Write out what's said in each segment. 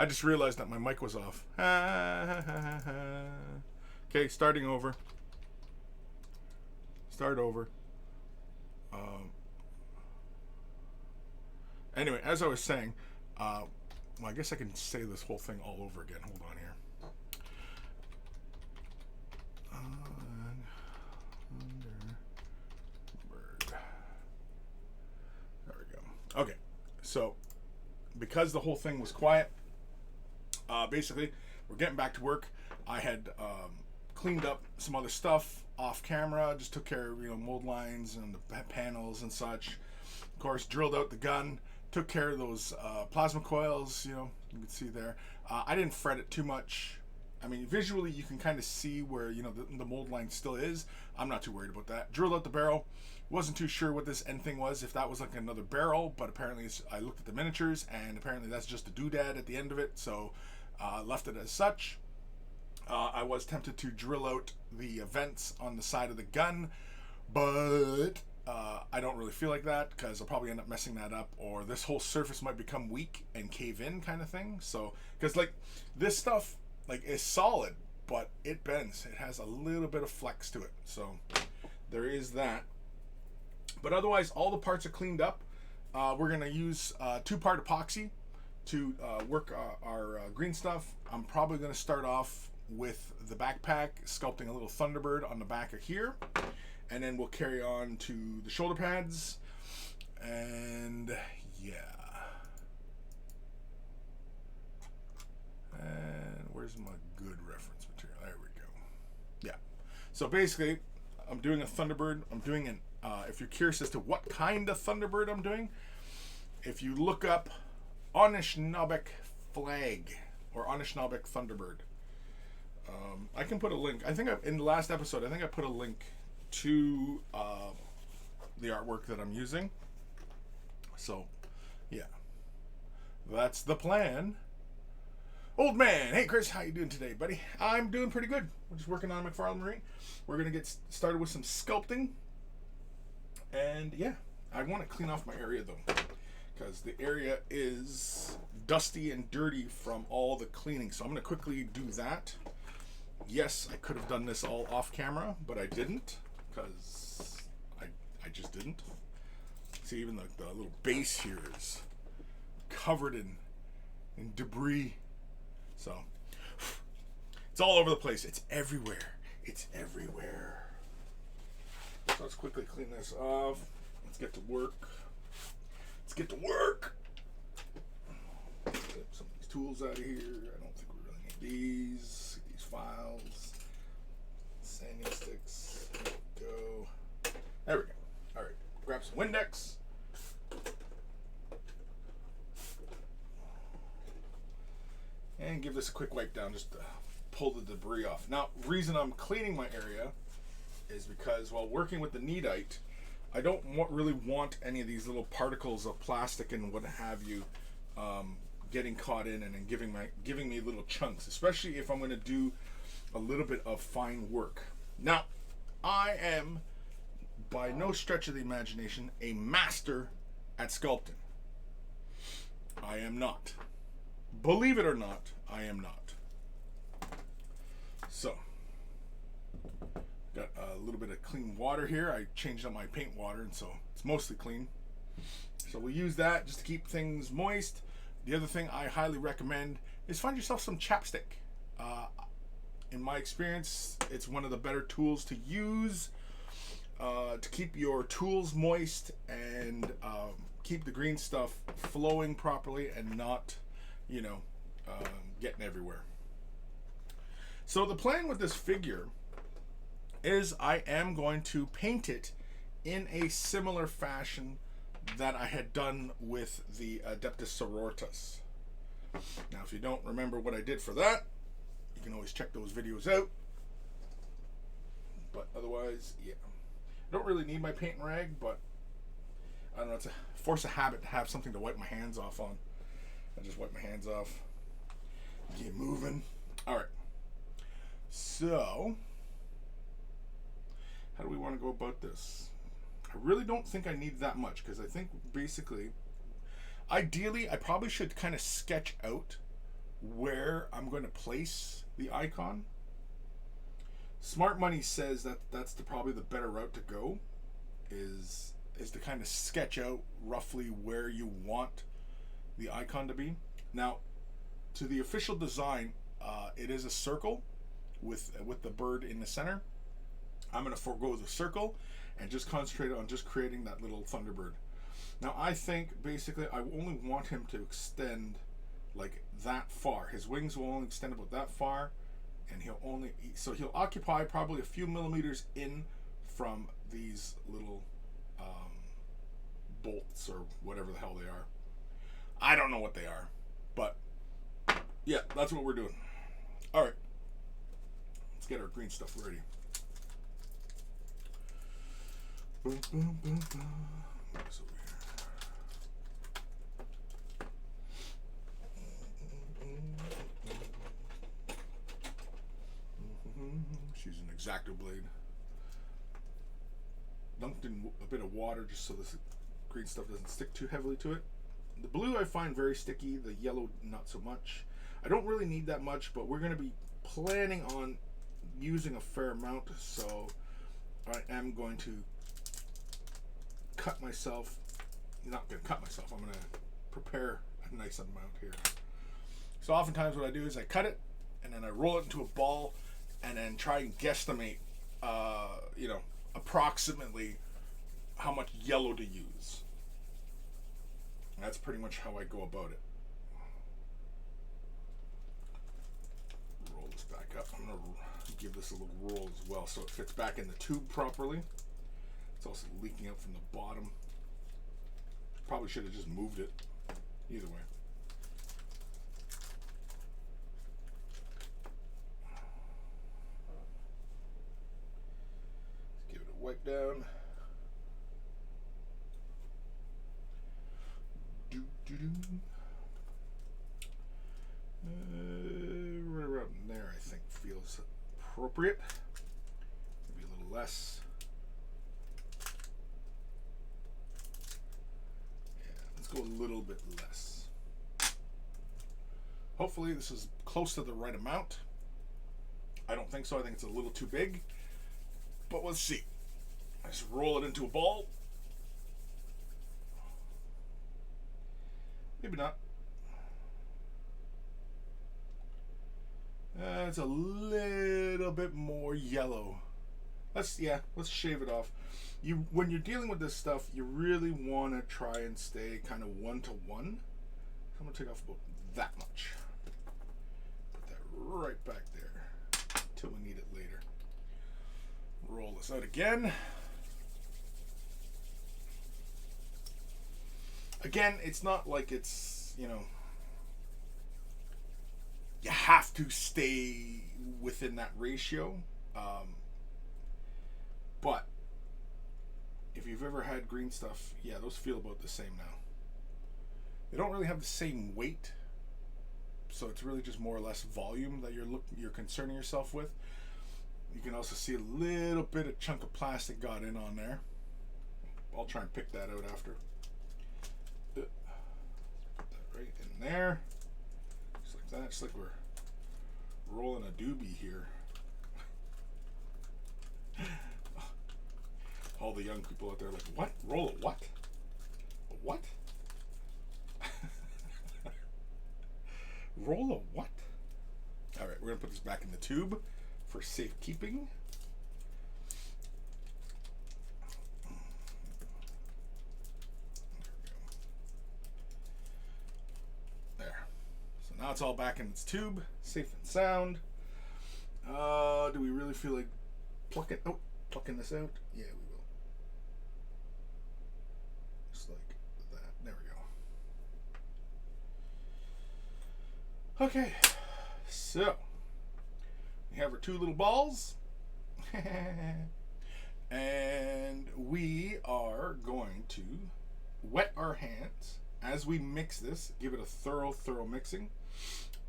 I just realized that my mic was off. Okay, starting over. Start over. Anyway, as I was saying, well, I guess I can say this whole thing all over again. Hold on here. Bird. There we go. Okay, so because the whole thing was quiet, basically, we're getting back to work. I had cleaned up some other stuff off camera, just took care of mold lines and the panels and such. Of course, drilled out the gun, took care of those plasma coils. You can see there. I didn't fret it too much. I mean, visually you can kind of see where the mold line still is. I'm not too worried about that. Drilled out the barrel. Wasn't too sure what this end thing was, if that was like another barrel, but apparently I looked at the miniatures and apparently that's just a doodad at the end of it, so left it as such. I was tempted to drill out the vents on the side of the gun, but I don't really feel like that because I'll probably end up messing that up, or this whole surface might become weak and cave in kind of thing. So, because like this stuff is solid, but it bends. It has a little bit of flex to it. So there is that. But otherwise, all the parts are cleaned up. We're going to use 2-part epoxy to work our green stuff. I'm probably going to start off with the backpack, sculpting a little Thunderbird on the back of here. And then we'll carry on to the shoulder pads. And yeah. And where's my good reference material? There we go. Yeah. So basically, I'm doing a Thunderbird. I'm doing an, if you're curious as to what kind of Thunderbird I'm doing, if you look up Anishinaabe flag or Anishinaabe Thunderbird, I can put a link. I think in the last episode, I think I put a link to the artwork that I'm using. So, yeah. That's the plan. Old man, hey Chris, how you doing today, buddy? I'm doing pretty good. We're just working on McFarlane Marine. We're gonna get started with some sculpting, and yeah, I want to clean off my area though, because the area is dusty and dirty from all the cleaning. So I'm gonna quickly do that. Yes, I could have done this all off camera, but I didn't, because I just didn't. See, even the little base here is covered in debris. So, it's all over the place. It's everywhere. It's everywhere. So let's quickly clean this off. Let's get to work. Let's get to work. Get some of these tools out of here. I don't think we really need these. These files. Sanding sticks. There we go. There we go. All right. Grab some Windex. And give this a quick wipe down just to pull the debris off. Now, reason I'm cleaning my area is because while working with the Neatite, I don't really want any of these little particles of plastic and what have you getting caught in and then giving me little chunks, especially if I'm going to do a little bit of fine work. Now, I am, by no stretch of the imagination, a master at sculpting. I am not. Believe it or not, I am not. So, got a little bit of clean water here. I changed up my paint water, and so it's mostly clean. So we'll use that just to keep things moist. The other thing I highly recommend is find yourself some chapstick. In my experience, it's one of the better tools to use to keep your tools moist and keep the green stuff flowing properly and not getting everywhere. So the plan with this figure is I am going to paint it in a similar fashion that I had done with the Adeptus Sororitas. Now, if you don't remember what I did for that, you can always check those videos out. But otherwise, yeah. I don't really need my paint and rag, but I don't know, it's a force of habit to have something to wipe my hands off on. I just wipe my hands off. Get moving. Alright. So, how do we want to go about this? I really don't think I need that much, because I think basically, ideally, I probably should kind of sketch out where I'm going to place the icon. Smart money says that that's probably the better route to go, is to kind of sketch out roughly where you want the icon to be. Now, to the official design, it is a circle with the bird in the center. I'm going to forego the circle and just concentrate on just creating that little Thunderbird. Now, I think basically I only want him to extend like that far. His wings will only extend about that far, and he'll occupy probably a few millimeters in from these little bolts or whatever the hell they are. I don't know what they are, but yeah, that's what we're doing. All right, let's get our green stuff ready. Boom, boom, boom, boom. What's over here? She's an X-Acto blade. Dunked in a bit of water just so this green stuff doesn't stick too heavily to it. The blue I find very sticky, the yellow not so much. I don't really need that much, but we're going to be planning on using a fair amount, so I am going to cut myself. Not going to cut myself, I'm going to prepare a nice amount here. So oftentimes what I do is I cut it, and then I roll it into a ball, and then try and guesstimate, approximately how much yellow to use. And that's pretty much how I go about it. Roll this back up. I'm going to give this a little roll as well so it fits back in the tube properly. It's also leaking out from the bottom. Probably should have just moved it. Either way. Let's give it a wipe down. Right around there, I think, feels appropriate. Maybe a little less. Yeah, let's go a little bit less. Hopefully this is close to the right amount. I don't think so. I think it's a little too big. But let's see. Let's roll it into a ball. Maybe not. It's a little bit more yellow. Let's shave it off. When you're dealing with this stuff, you really want to try and stay kind of 1-to-1. So I'm gonna take off about that much. Put that right back there until we need it later. Roll this out again. Again, it's not like it's, you have to stay within that ratio. But if you've ever had green stuff, yeah, those feel about the same now. They don't really have the same weight, so it's really just more or less volume that you're concerning yourself with. You can also see a little bit of chunk of plastic got in on there. I'll try and pick that out after. Put that right in there, just like that. Just like we're rolling a doobie here. All the young people out there are like, what? Roll a what? A what? Roll a what? All right, we're gonna put this back in the tube for safekeeping. There. So now it's all back in its tube, safe and sound. Do we really feel like plucking this out? Yeah, we will. Just like that. There we go. Okay, so we have our two little balls, and we are going to wet our hands as we mix this. Give it a thorough mixing,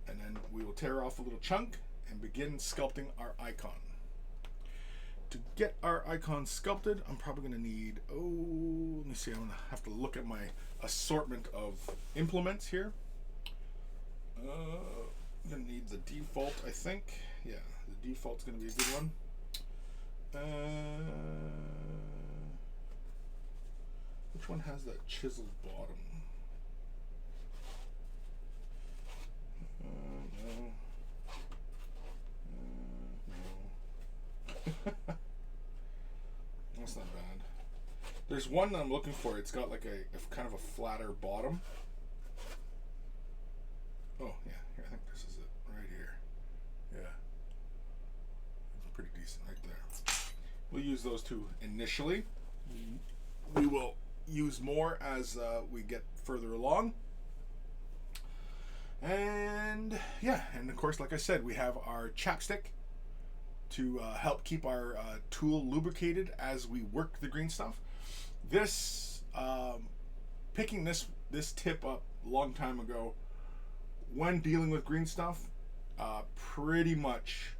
and then we will tear off a little chunk and begin sculpting our icon. To get our icon sculpted, I'm probably going to need, let me see, I'm going to have to look at my assortment of implements here. I'm gonna need the default, I think. Yeah, the default's gonna be a good one. Which one has that chiseled bottom? No. No. That's not bad. There's one that I'm looking for. It's got like a kind of a flatter bottom. Oh, yeah. Here, I think this is it. Right here. Yeah. It's pretty decent right there. We'll use those two initially. We will use more as we get further along. And yeah, and of course, like I said, we have our chapstick to help keep our tool lubricated as we work the green stuff. This, picking this tip up a long time ago, when dealing with green stuff, pretty much,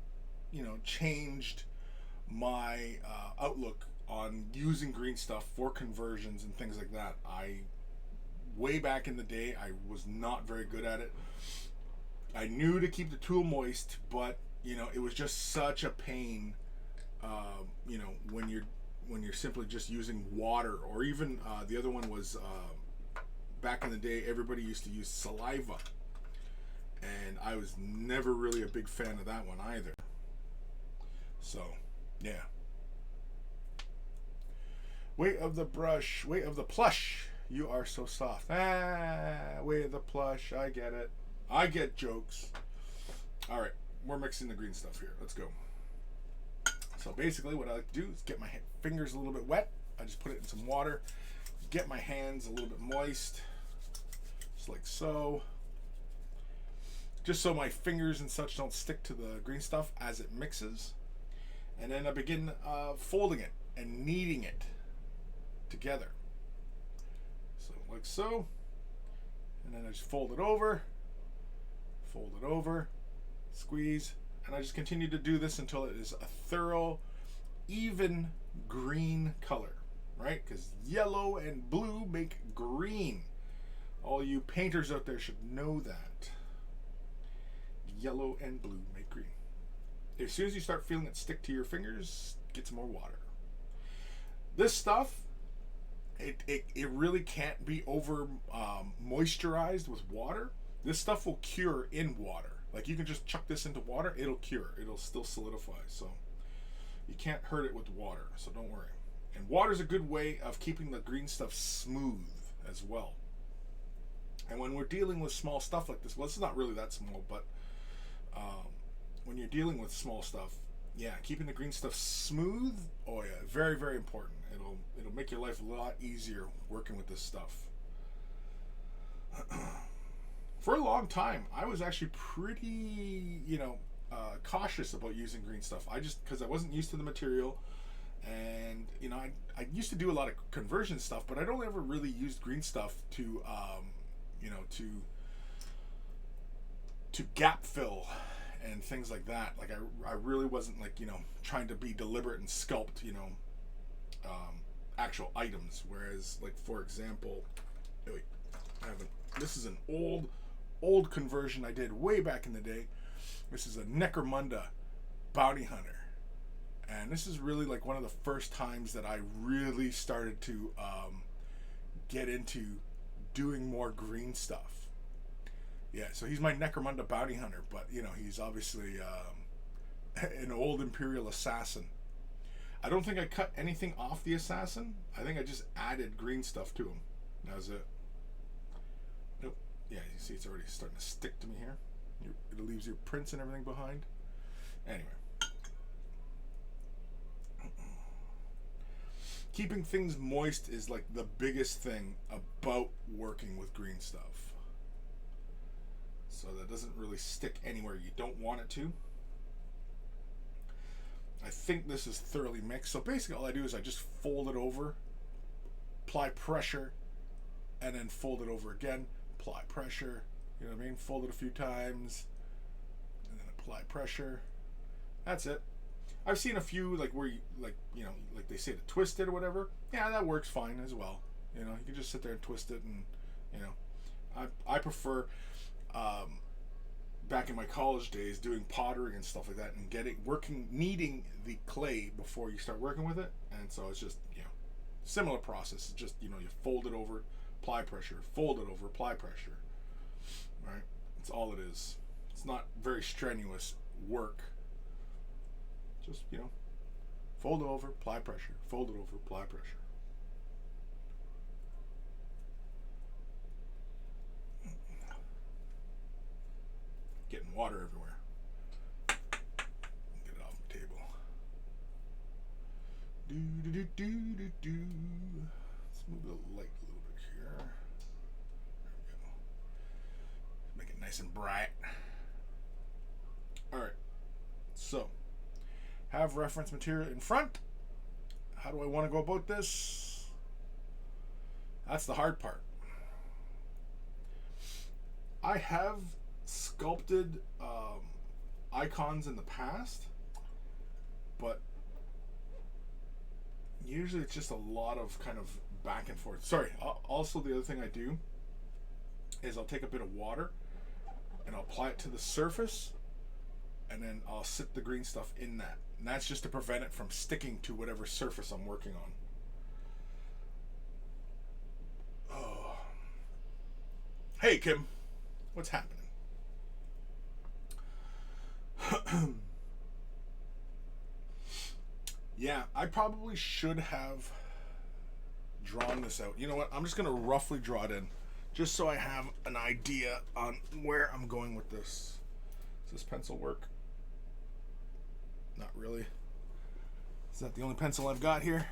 changed my outlook on using green stuff for conversions and things like that. Way back in the day, I was not very good at it. I knew to keep the tool moist, but it was just such a pain. When you're simply just using water, or even the other one was back in the day, everybody used to use saliva, and I was never really a big fan of that one either. So, yeah. Weight of the brush, weight of the plush. You are so soft. Weight of the plush. I get it. I get jokes. All right, we're mixing the green stuff here. Let's go. So basically what I like to do is get my fingers a little bit wet. I just put it in some water, get my hands a little bit moist, just like so. Just so my fingers and such don't stick to the green stuff as it mixes. And then I begin folding it and kneading it together. So like so. And then I just fold it over, squeeze, and I just continue to do this until it is a thorough, even green color, right? Because yellow and blue make green. All you painters out there should know that. Yellow and blue make green. As soon as you start feeling it stick to your fingers, get some more water. This stuff, it really can't be over moisturized with water. This stuff will cure in water. Like, you can just chuck this into water, it'll cure. It'll still solidify. So you can't hurt it with water, so don't worry. And water's a good way of keeping the green stuff smooth as well. And when we're dealing with small stuff like this, well, it's not really that small, but when you're dealing with small stuff, yeah, keeping the green stuff smooth, oh yeah, very, very important. It'll make your life a lot easier working with this stuff. For a long time, I was actually pretty, cautious about using green stuff. Because I wasn't used to the material, and I used to do a lot of conversion stuff, but I don't ever really used green stuff to gap fill and things like that. Like I really wasn't trying to be deliberate and sculpt actual items. Whereas, like, for example, this is an old conversion I did way back in the day. This is a Necromunda bounty hunter, and this is really like one of the first times that I really started to get into doing more green stuff. Yeah, so he's my Necromunda bounty hunter, but he's obviously an old Imperial assassin. I don't think I cut anything off the assassin. I think I just added green stuff to him. That was it. Nope. Yeah, you see it's already starting to stick to me here. It leaves your prints and everything behind. Anyway. Keeping things moist is like the biggest thing about working with green stuff. So that doesn't really stick anywhere you don't want it to. I think this is thoroughly mixed. So basically all I do is I just fold it over, apply pressure, and then fold it over again, apply pressure, you know what I mean? Fold it a few times, and then apply pressure. That's it. I've seen a few where you, like they say to twist it or whatever. Yeah, that works fine as well. You can just sit there and twist it, and I prefer back in my college days doing pottery and stuff like that, and kneading the clay before you start working with it. And so it's just, similar process. It's just, you fold it over, apply pressure, fold it over, apply pressure. Right? That's all it is. It's not very strenuous work. Just, fold it over, apply pressure, fold it over, apply pressure. Getting water everywhere. Get it off the table. Let's move the light a little bit here. There we go. Make it nice and bright. Alright. So, have reference material in front. How do I want to go about this? That's the hard part. I have sculpted icons in the past, but usually it's just a lot of kind of back and forth. Sorry, also the other thing I do is I'll take a bit of water and I'll apply it to the surface, and then I'll sit the green stuff in that. And that's just to prevent it from sticking to whatever surface I'm working on. Oh. Hey, Kim. What's happening? Yeah, I probably should have drawn this out. You know what? I'm just going to roughly draw it in, just so I have an idea on where I'm going with this. Does this pencil work? Not really. Is that the only pencil I've got here?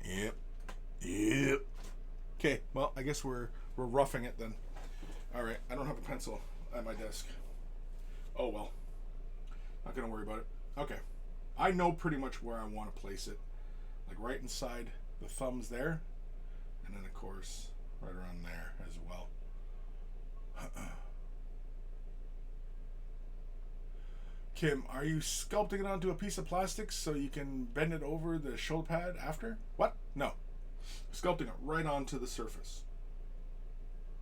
Yep. Okay, well, I guess we're roughing it then. All right, I don't have a pencil at my desk. Oh well. Not gonna worry about it. Okay. I know pretty much where I want to place it. Like right inside the thumbs there. And then of course right around there as well. Kim, are you sculpting it onto a piece of plastic so you can bend it over the shoulder pad after? What? No. Sculpting it right onto the surface.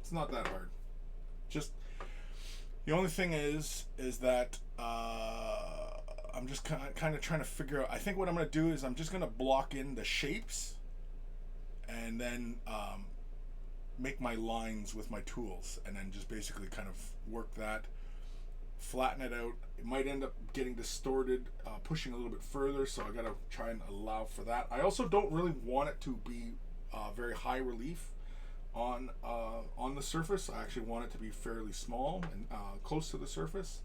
It's not that hard. Just the only thing is that I'm just kind of trying to figure out. I think what I'm going to do is I'm just going to block in the shapes and then make my lines with my tools, and then just basically kind of work that, flatten it out. It might end up getting distorted, pushing a little bit further, so I got to try and allow for that. I also don't really want it to be very high relief on the surface. I actually want it to be fairly small and close to the surface.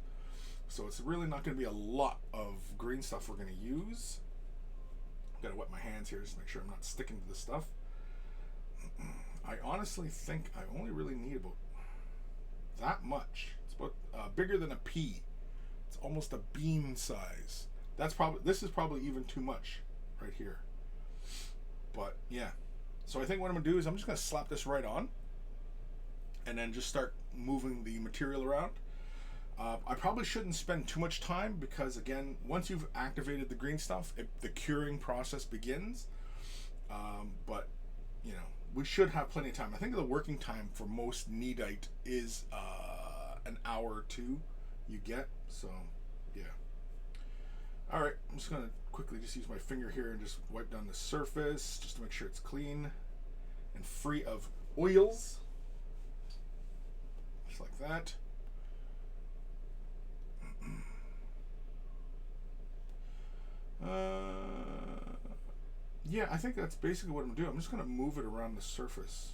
So it's really not going to be a lot of green stuff we're going to use. Got to wet my hands here just to make sure I'm not sticking to the stuff. I honestly think I only really need about that much. It's about bigger than a pea. It's almost a bean size. This is probably even too much right here. But yeah. So I think what I'm going to do is I'm just going to slap this right on and then just start moving the material around. I probably shouldn't spend too much time because, again, once you've activated the green stuff, the curing process begins. But, we should have plenty of time. I think the working time for most kneadite is an hour or two you get. So, yeah. All right, I'm just going to quickly just use my finger here and just wipe down the surface just to make sure it's clean and free of oils. Just like that. Yeah, I think that's basically what I'm doing. I'm just going to move it around the surface.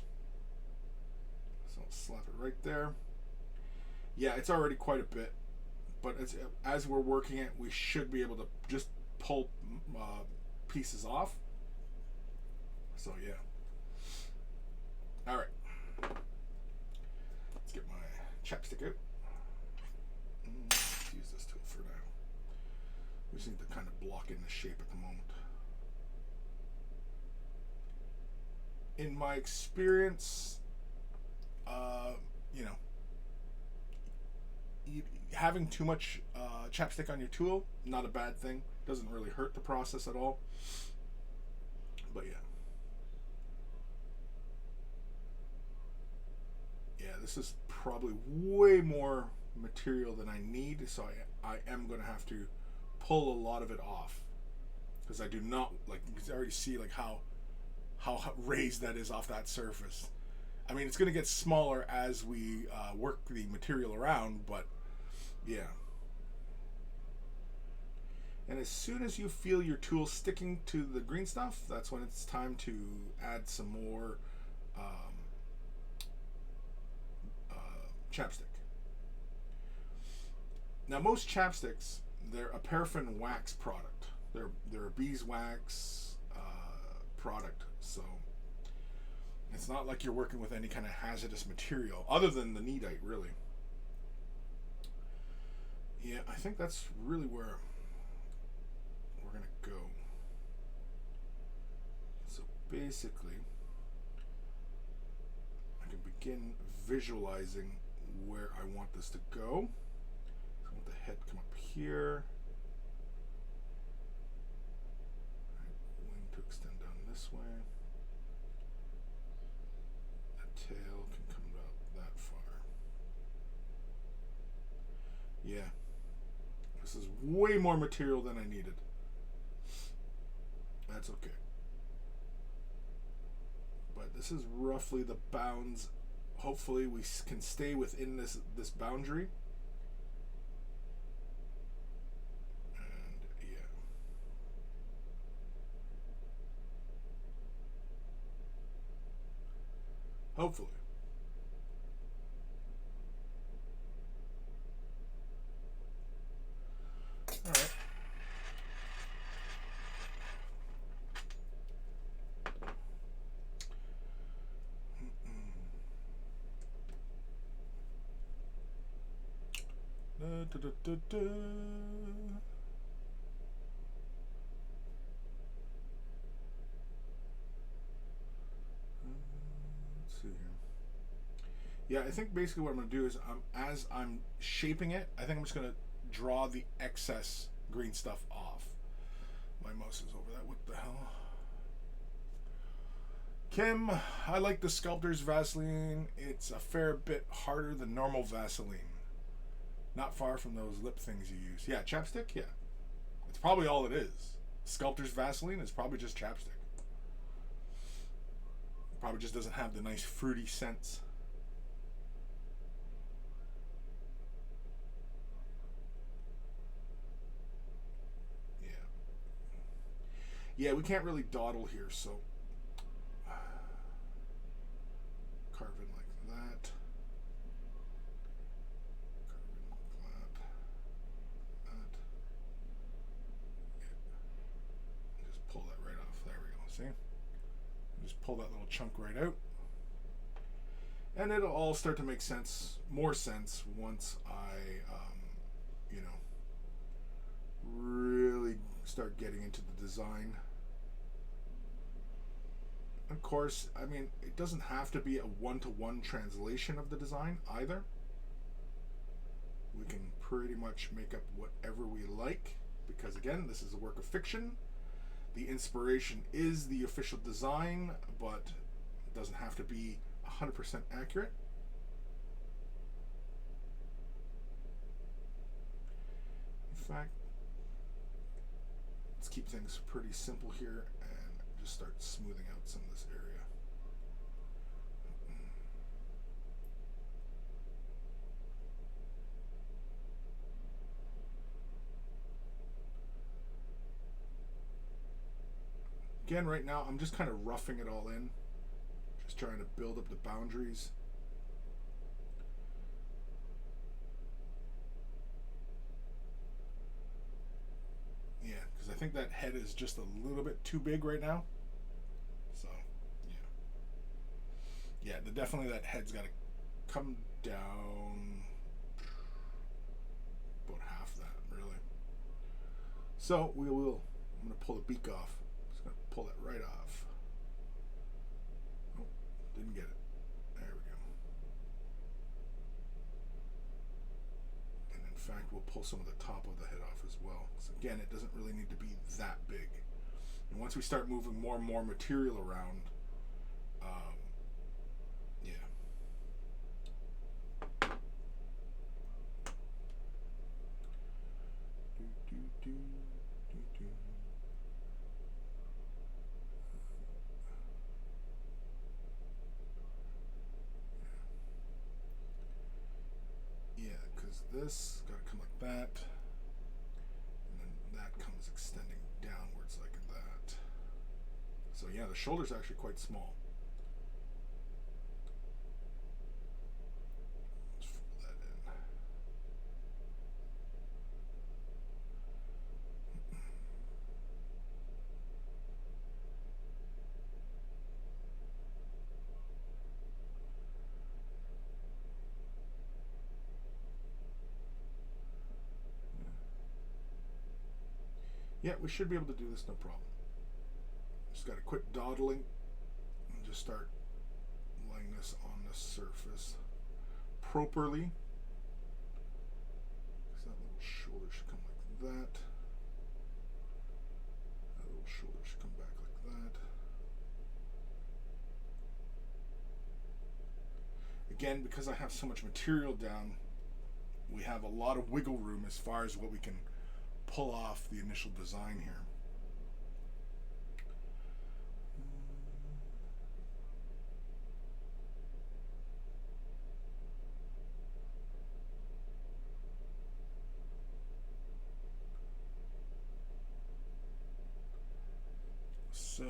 So I'll slap it right there. Yeah, it's already quite a bit, but as we're working it, we should be able to just pull pieces off. So yeah. All right. Let's get my chapstick out. Let's use this tool for now. We just need to kind of block in the shape at the moment. In my experience, having too much chapstick on your tool, not a bad thing. Doesn't really hurt the process at all. But yeah. Yeah, this is probably way more material than I need, so I am going to have to pull a lot of it off, because I do not, like, you can already see like how raised that is off that surface. I mean, it's going to get smaller as we work the material around, but yeah. And as soon as you feel your tool sticking to the green stuff, that's when it's time to add some more chapstick. Now, most chapsticks, they're a paraffin wax product. They're a beeswax product, so it's not like you're working with any kind of hazardous material other than the needite, really. Yeah, I think that's really where we're gonna go. So basically, I can begin visualizing where I want this to go. I want the head come up here. Wing to extend down this way. The tail can come out that far. Yeah. This is way more material than I needed. That's okay. But this is roughly the bounds. Hopefully we can stay within this boundary. And yeah. Hopefully. All right. Da, da, da, da. Let's see here. Yeah, I think basically what I'm going to do is, as I'm shaping it, I think I'm just going to draw the excess green stuff off. My mouse is over that. What the hell? Kim, I like the Sculptor's Vaseline. It's a fair bit harder than normal Vaseline. Not far from those lip things you use. Yeah, chapstick? Yeah. It's probably all it is. Sculptor's Vaseline is probably just chapstick. Probably just doesn't have the nice fruity scents. Yeah. Yeah, we can't really dawdle here, so carve in like that. Pull that right off. There we go. See? Just pull that little chunk right out. And it'll all start to make sense, more sense, once I, you know, really start getting into the design. Of course, I mean, it doesn't have to be a one-to-one translation of the design either. We can pretty much make up whatever we like, because again, this is a work of fiction. The inspiration is the official design, but it doesn't have to be 100% accurate. In fact, let's keep things pretty simple here and just start smoothing out some of this area. Again, right now, I'm just kind of roughing it all in. Just trying to build up the boundaries. Yeah, because I think that head is just a little bit too big right now. So, yeah. Yeah, definitely that head's got to come down about half that, really. So, I'm going to pull the beak off. Pull that right off. Oh, didn't get it. There we go. And in fact, we'll pull some of the top of the head off as well. So again, it doesn't really need to be that big. And once we start moving more and more material around, yeah. this, got to come like that, and then that comes extending downwards like that. So yeah, the shoulder's actually quite small. Let's fill that in. Yeah, we should be able to do this no problem. Just got to quit dawdling and just start laying this on the surface properly. So that little shoulder should come like that. That little shoulder should come back like that. Again, because I have so much material down, we have a lot of wiggle room as far as what we can pull off the initial design here. So,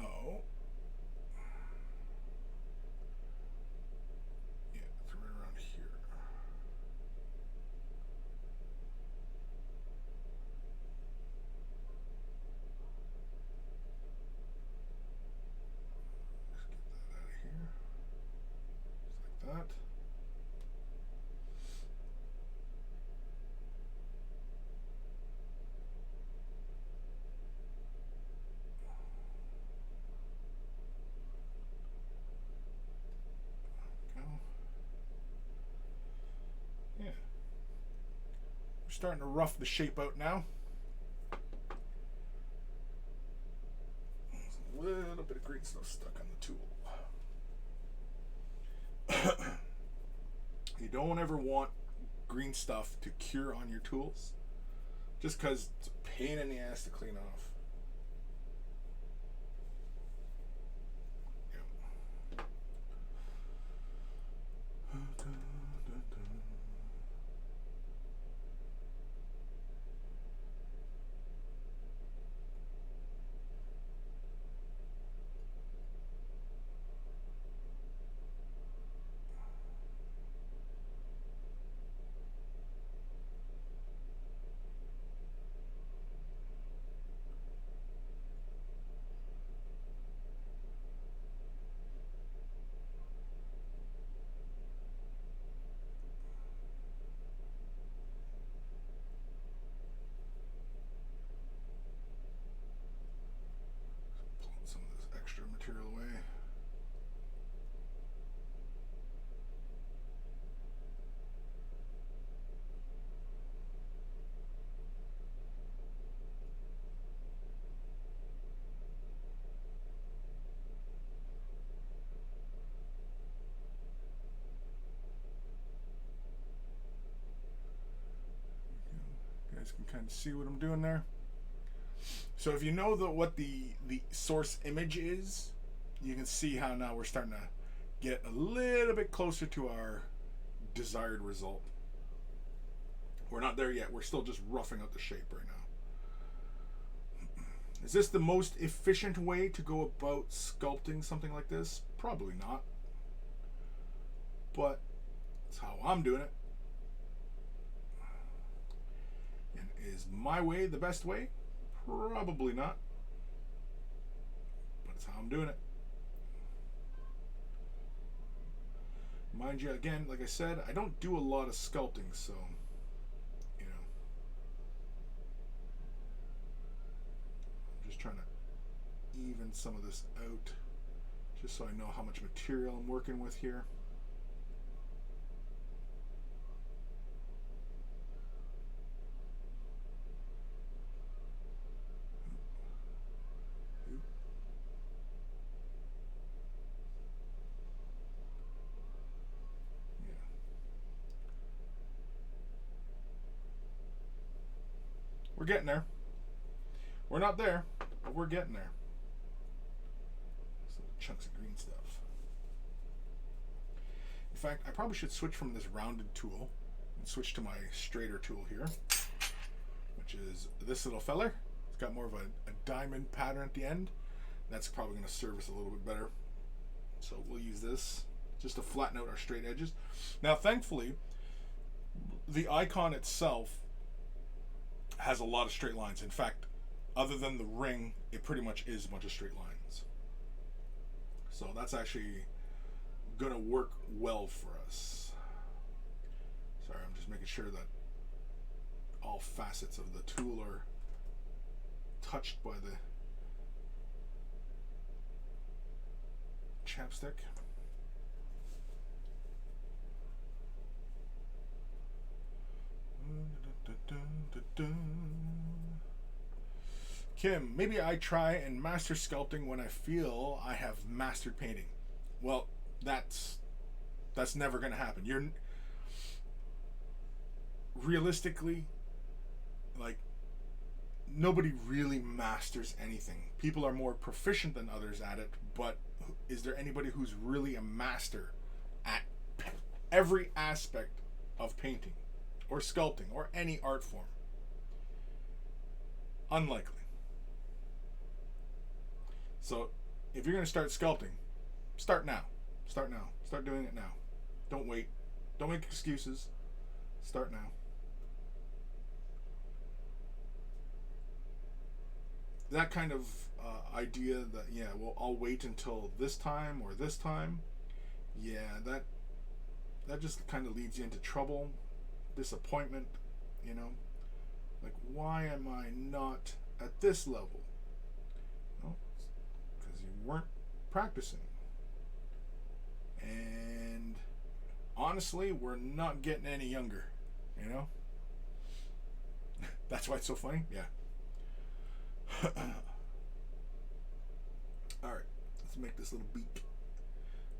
yeah, it's right around here. That. Go. Yeah. We're starting to rough the shape out now. There's a little bit of green stuff stuck on the tool. You don't ever want green stuff to cure on your tools, just because it's a pain in the ass to clean off. Some of this extra material away. You guys can kind of see what I'm doing there. So if you know what the source image is, you can see how now we're starting to get a little bit closer to our desired result. We're not there yet. We're still just roughing out the shape right now. Is this the most efficient way to go about sculpting something like this? Probably not. But it's how I'm doing it. And is my way the best way? Probably not, but it's how I'm doing it. Mind you, again, like I said, I don't do a lot of sculpting, so, you know, I'm just trying to even some of this out, just so I know how much material I'm working with here. We're getting there. We're not there, but we're getting there. Some chunks of green stuff. In fact, I probably should switch from this rounded tool, Switch to my straighter tool here, which is this little feller. It's got more of a diamond pattern at the end. That's probably going to serve us a little bit better. So we'll use this just to flatten out our straight edges. Now, thankfully, the icon itself has a lot of straight lines. In fact, other than the ring, it pretty much is a bunch of straight lines. So that's actually going to work well for us. Sorry, I'm just making sure that all facets of the tool are touched by the chapstick. Kim, maybe I try and master sculpting when I feel I have mastered painting. Well, that's never going to happen. You're realistically, like, nobody really masters anything. People are more proficient than others at it, but is there anybody who's really a master at every aspect of painting or sculpting or any art form? Unlikely. So if you're going to start sculpting, start now. Start now. Start doing it now. Don't wait. Don't make excuses. Start now. That kind of idea that, yeah, well, I'll wait until this time or this time, yeah, that just kind of leads you into trouble, disappointment, you know? Like, why am I not at this level? Well, because you weren't practicing. And honestly, we're not getting any younger, you know? That's why it's so funny? Yeah. Alright, let's make this little beak.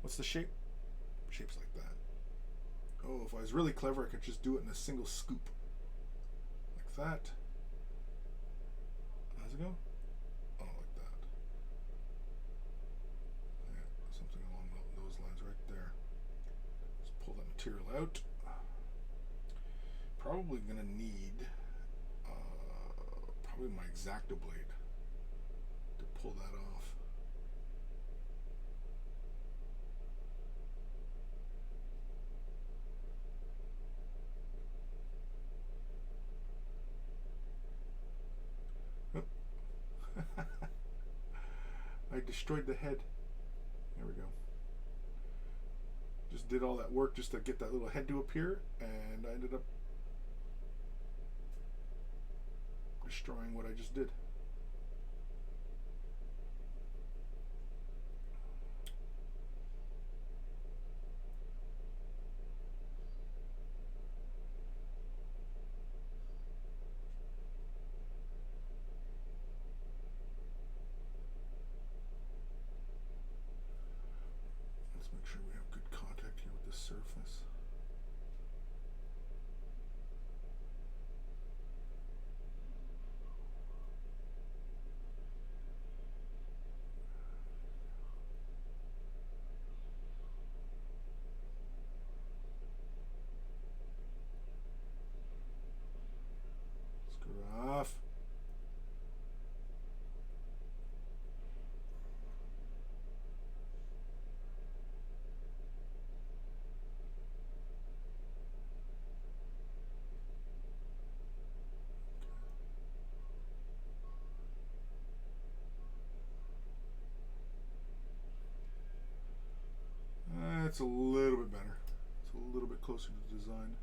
What's the shape? Shape's like that. Oh, if I was really clever, I could just do it in a single scoop. Like that. How's it go? Oh, like that. Yeah, something along those lines right there. Just pull that material out. Probably gonna need probably my X-Acto blade to pull that off. I destroyed the head. There we go. Just did all that work just to get that little head to appear, and I ended up destroying what I just did. Let's make sure we have good contact here with the surface. Off. It's a little bit better. It's a little bit closer to design.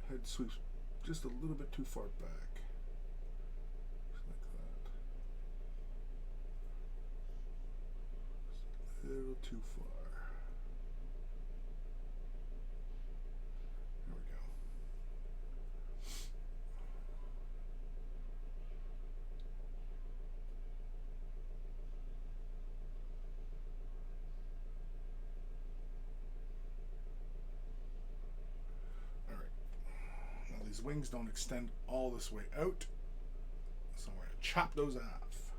Head sweeps just a little bit too far back. Just like that. Just a little too far. There we go. These wings don't extend all this way out, so I'm going to chop those off.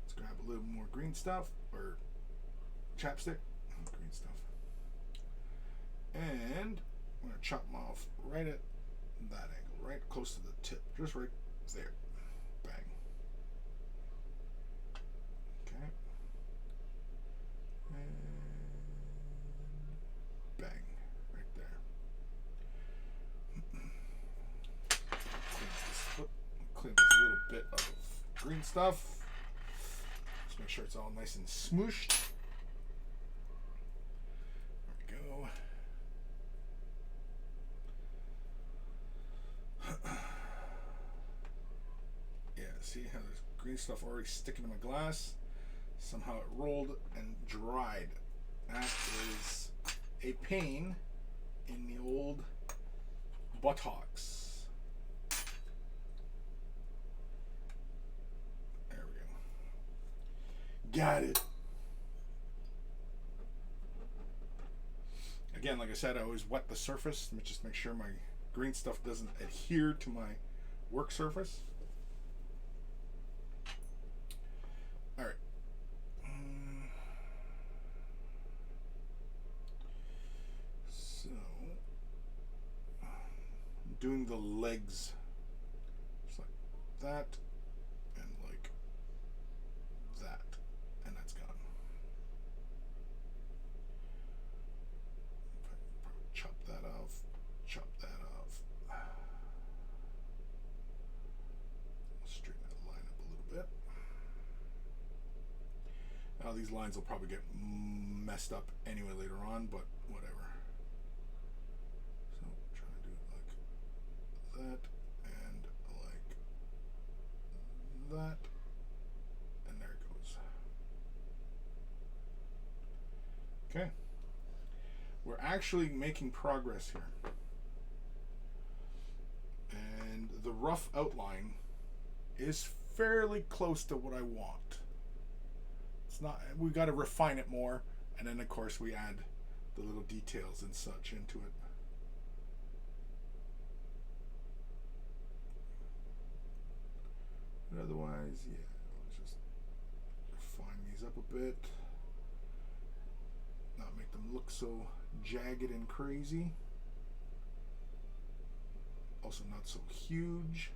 Let's grab a little more green stuff, or chapstick, green stuff, and I'm going to chop them off right at that angle, right close to the tip, just right there. Bang. Okay. And bang, right there. Clean this little bit of green stuff. Just make sure it's all nice and smooshed. There we go. Yeah, see how there's green stuff already sticking to my glass? Somehow it rolled and dried. That is a pain in the old buttocks. There we go. Got it. Again, like I said, I always wet the surface. Let me just make sure my green stuff doesn't adhere to my work surface. All right. So, I'm doing the legs just like that and like that, and that's gone. Probably chop that off. Chop that off. Straighten that line up a little bit. Now these lines will probably get messed up anyway later on, but whatever. So I'm trying to do it like that and like that, and there it goes. Okay. We're actually making progress here. And the rough outline is fairly close to what I want. It's not, we've got to refine it more, and then of course we add the little details and such into it. But otherwise, yeah, let's just refine these up a bit. Not make them look so jagged and crazy. Also not so huge.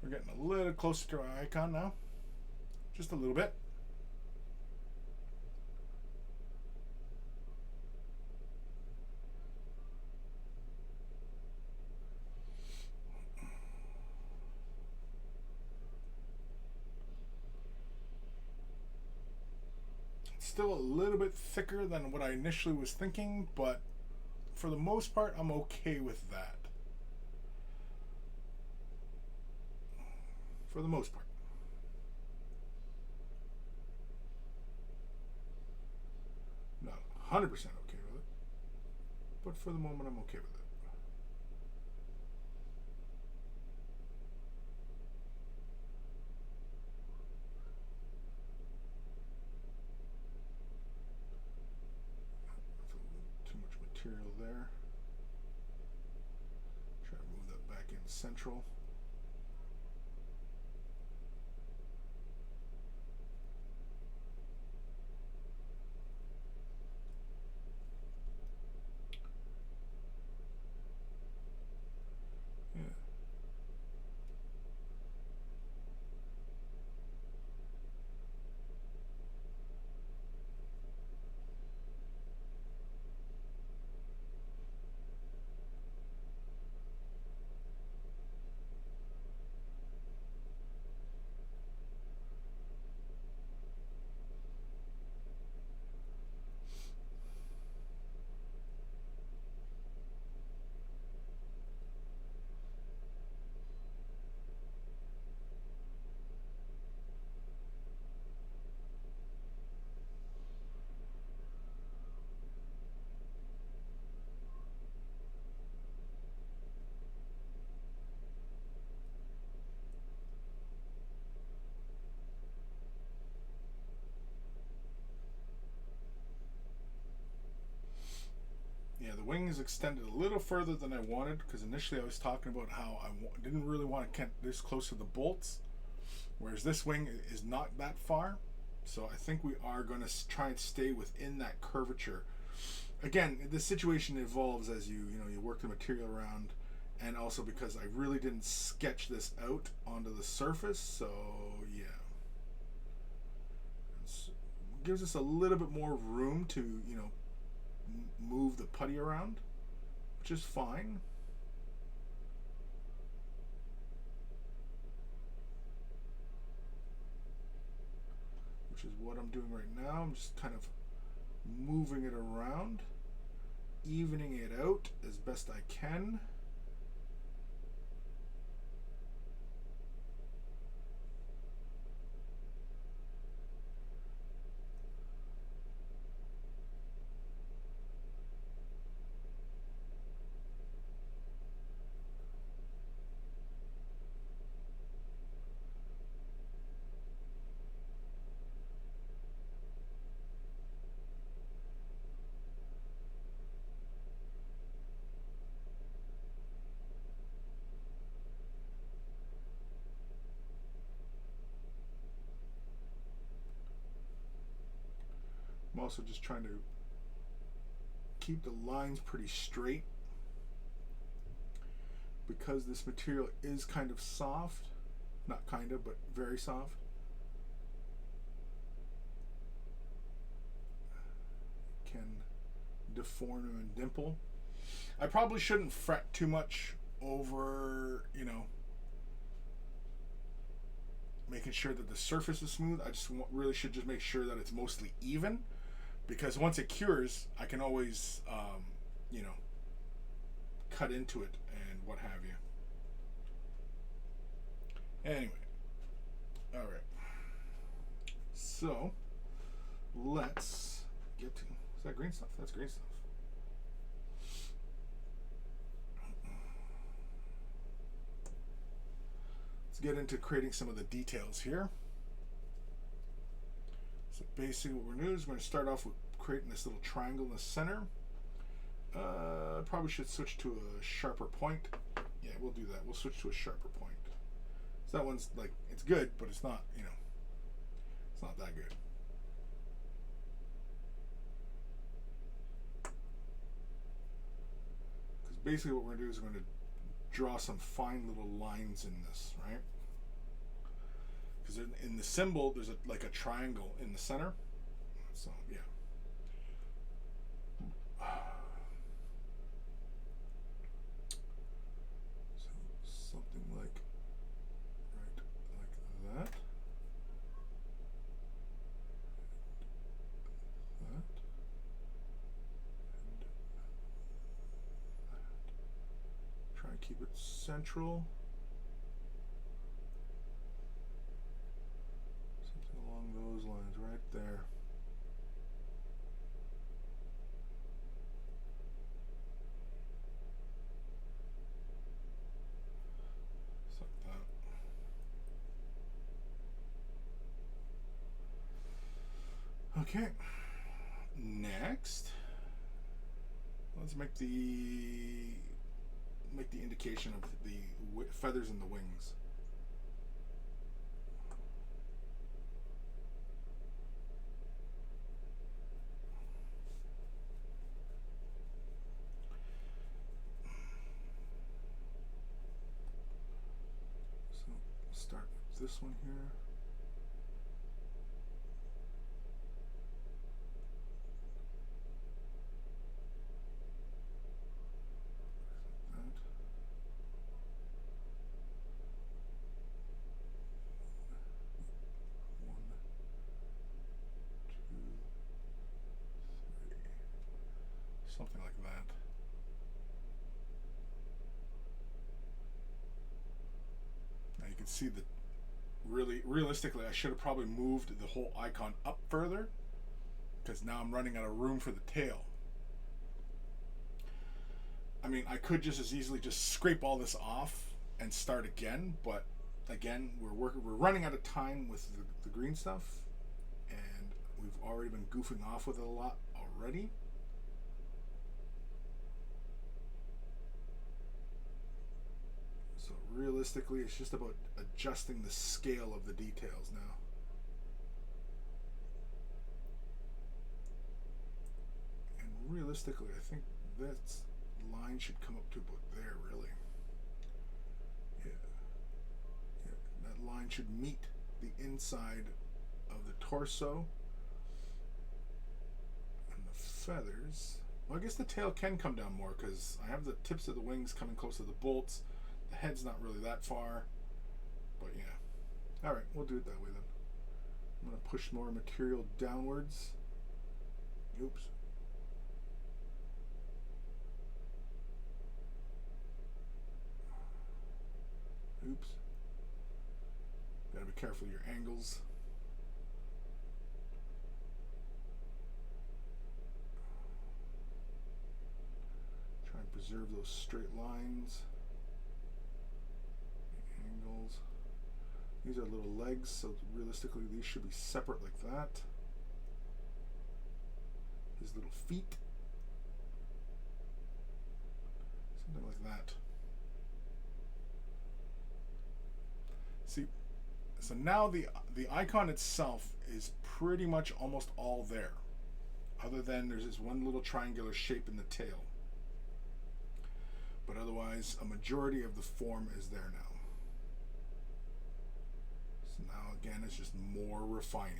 We're getting a little closer to our icon now. Just a little bit. It's still a little bit thicker than what I initially was thinking, but for the most part, I'm okay with that. For the most part. Not 100% okay with it, but for the moment I'm okay with it. Too much material there. Try to move that back in central. is extended a little further than I wanted, because initially I was talking about how I didn't really want to get this close to the bolts, whereas this wing is not that far. So I think we are going to try and stay within that curvature. Again, the situation evolves as you work the material around, and also because I really didn't sketch this out onto the surface. So yeah, it gives us a little bit more room to move the putty around, which is fine. Which is what I'm doing right now. I'm just kind of moving it around, evening it out as best I can. I'm also just trying to keep the lines pretty straight, because this material is kind of soft. Not kind of, but very soft. It can deform and dimple. I probably shouldn't fret too much over, making sure that the surface is smooth. I just really should just make sure that it's mostly even, because once it cures, I can always, cut into it and what have you. Anyway, all right. So let's get to. Is that green stuff? That's green stuff. Let's get into creating some of the details here. So basically what we're going to do is we're going to start off with creating this little triangle in the center. Probably should switch to a sharper point. Yeah, we'll do that. We'll switch to a sharper point. So that one's like, it's good, but it's not, it's not that good. Because basically what we're going to do is we're going to draw some fine little lines in this, right? Because in the symbol, there's like a triangle in the center. So, yeah. So, something like, right, like that. And that. And that. Try and keep it central. Those lines right there. Just like that. Okay. Next, let's make the indication of the feathers in the wings. Start with this one here. Like that. One, two, three. Something like that. You can see that realistically I should have probably moved the whole icon up further, because now I'm running out of room for the tail. I mean, I could just as easily just scrape all this off and start again, but again, we're running out of time with the green stuff, and we've already been goofing off with it a lot already. realistically, it's just about adjusting the scale of the details now. And realistically, I think this line should come up to about there, really. Yeah. That line should meet the inside of the torso. And the feathers. Well, I guess the tail can come down more because I have the tips of the wings coming close to the bolts. The head's not really that far. But yeah. Alright, we'll do it that way then. I'm going to push more material downwards. Oops. Oops. Gotta be careful of your angles. Try and preserve those straight lines. The angles. These are little legs, so realistically these should be separate like that. His little feet. Something like that. See, so now the icon itself is pretty much almost all there, other than there's this one little triangular shape in the tail. But otherwise, a majority of the form is there now. So now again, it's just more refining.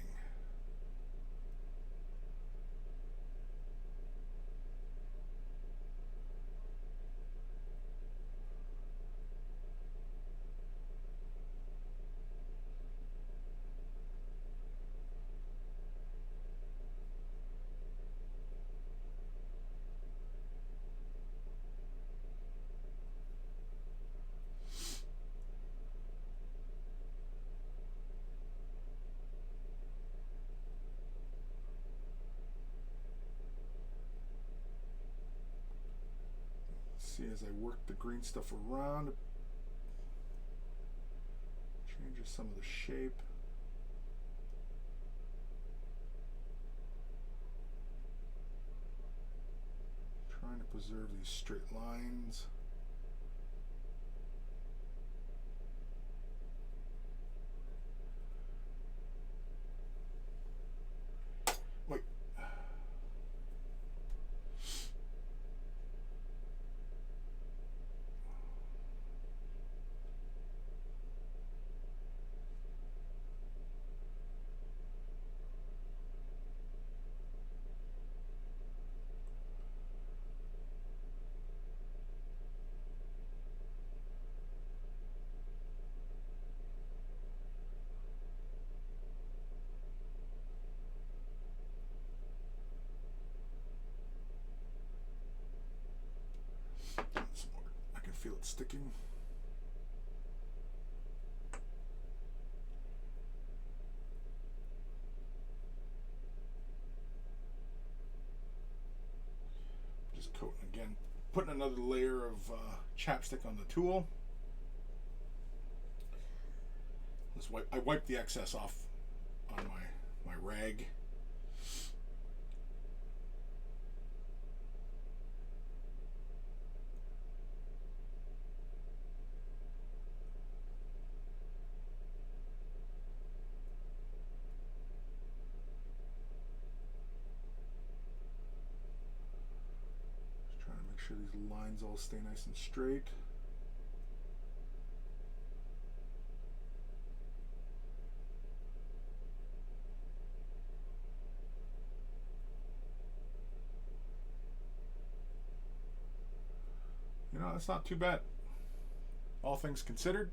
See, as I work the green stuff around, changes some of the shape. Trying to preserve these straight lines. Wait. I can feel it sticking. Just coating again, putting another layer of chapstick on the tool. I wipe the excess off on my rag. Make sure these lines all stay nice and straight. You know, that's not too bad, all things considered.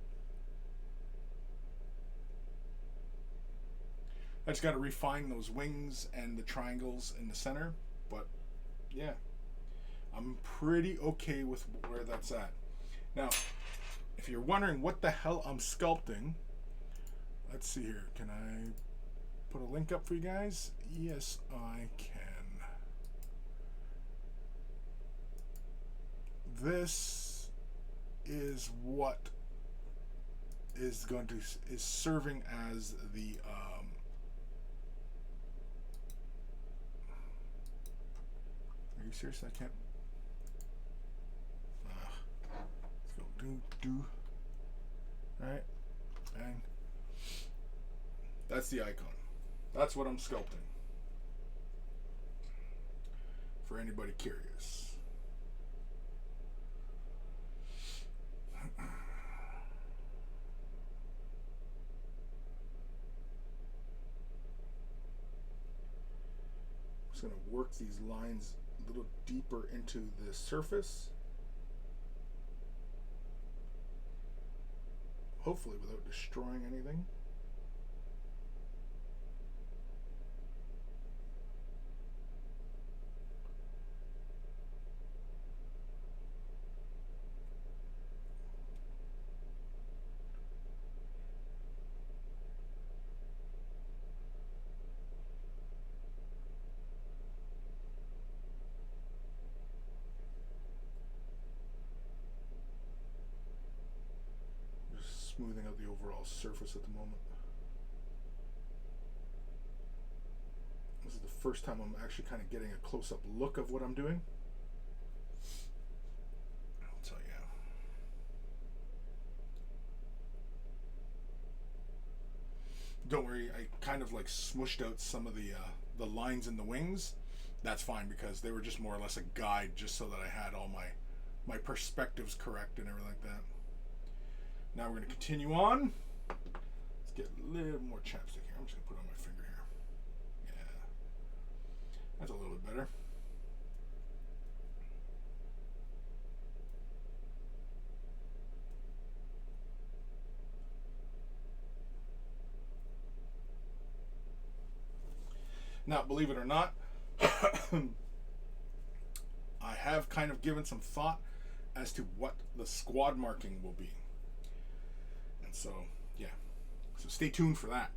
I just got to refine those wings and the triangles in the center, but yeah, I'm pretty okay with where that's at. Now, if you're wondering what the hell I'm sculpting, let's see here. Can I put a link up for you guys? Yes, I can. This is what is serving as the are you serious? I can't. Let's go do. right? And that's the icon. That's what I'm sculpting. For anybody curious. I'm just going to work these lines a little deeper into the surface. Hopefully without destroying anything. Smoothing out the overall surface at the moment. This is the first time I'm actually kind of getting a close-up look of what I'm doing. So yeah. Don't worry, I kind of like smushed out some of the lines in the wings. That's fine because they were just more or less a guide, just so that I had all my perspectives correct and everything like that. Now we're going to continue on. Let's get a little more chapstick here. I'm just going to put it on my finger here. Yeah. That's a little bit better. Now, believe it or not, I have kind of given some thought as to what the squad marking will be. So, yeah. So stay tuned for that.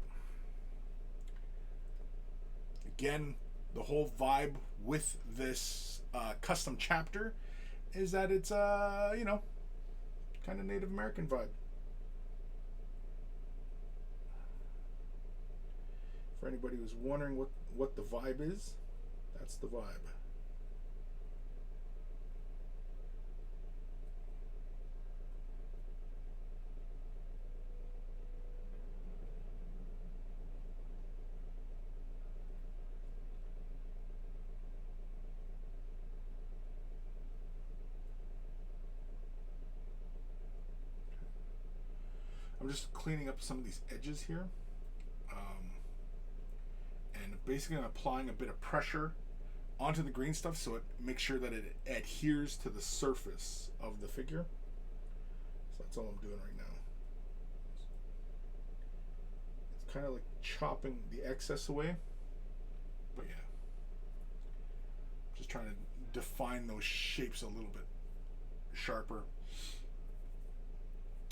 Again, the whole vibe with this custom chapter is that it's, you know, kind of Native American vibe. For anybody who's wondering what the vibe is, that's the vibe. I'm just cleaning up some of these edges here. And basically I'm applying a bit of pressure onto the green stuff so it makes sure that it adheres to the surface of the figure. So that's all I'm doing right now. It's kind of like chopping the excess away. But yeah. Just trying to define those shapes a little bit sharper.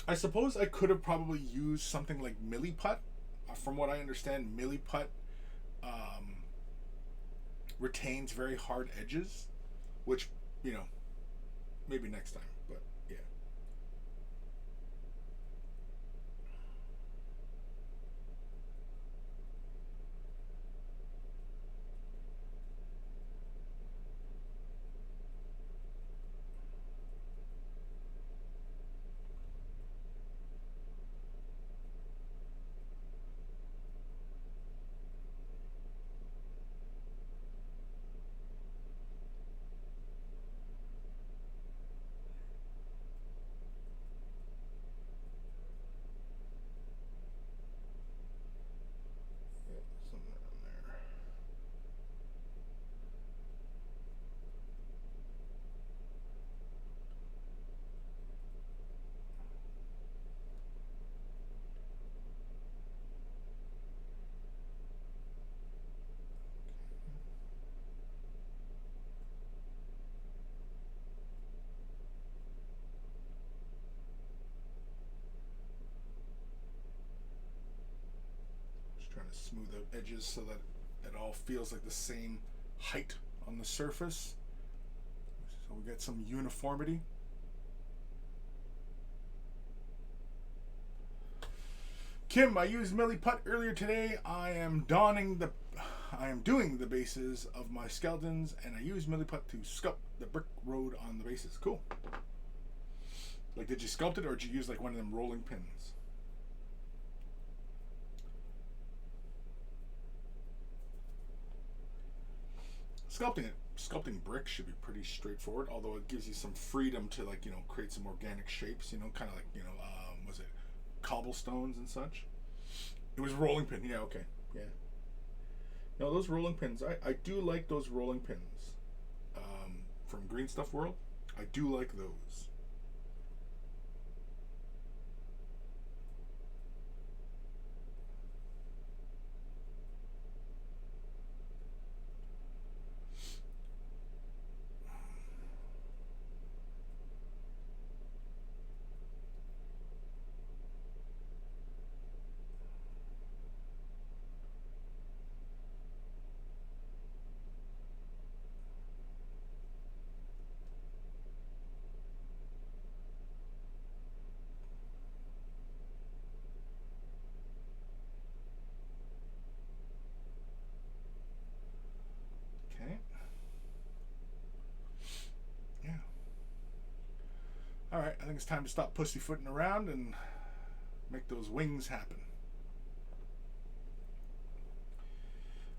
I suppose I could have probably used something like Milliput. From what I understand, Milliput retains very hard edges, which, you know, maybe next time, but yeah. Trying to smooth out edges so that it all feels like the same height on the surface, so we get some uniformity. Kim, I used Milliput earlier today. I am doing the bases of my skeletons, and I used Milliput to sculpt the brick road on the bases. Cool. Like, did you sculpt it, or did you use like one of them rolling pins? Sculpting bricks should be pretty straightforward, although it gives you some freedom to, like, create some organic shapes, kind of like, was it cobblestones and such? It was rolling pin, yeah, okay, yeah. No, those rolling pins, I do like those rolling pins from Green Stuff World. I do like those. Okay. Yeah. All right, I think it's time to stop pussyfooting around and make those wings happen.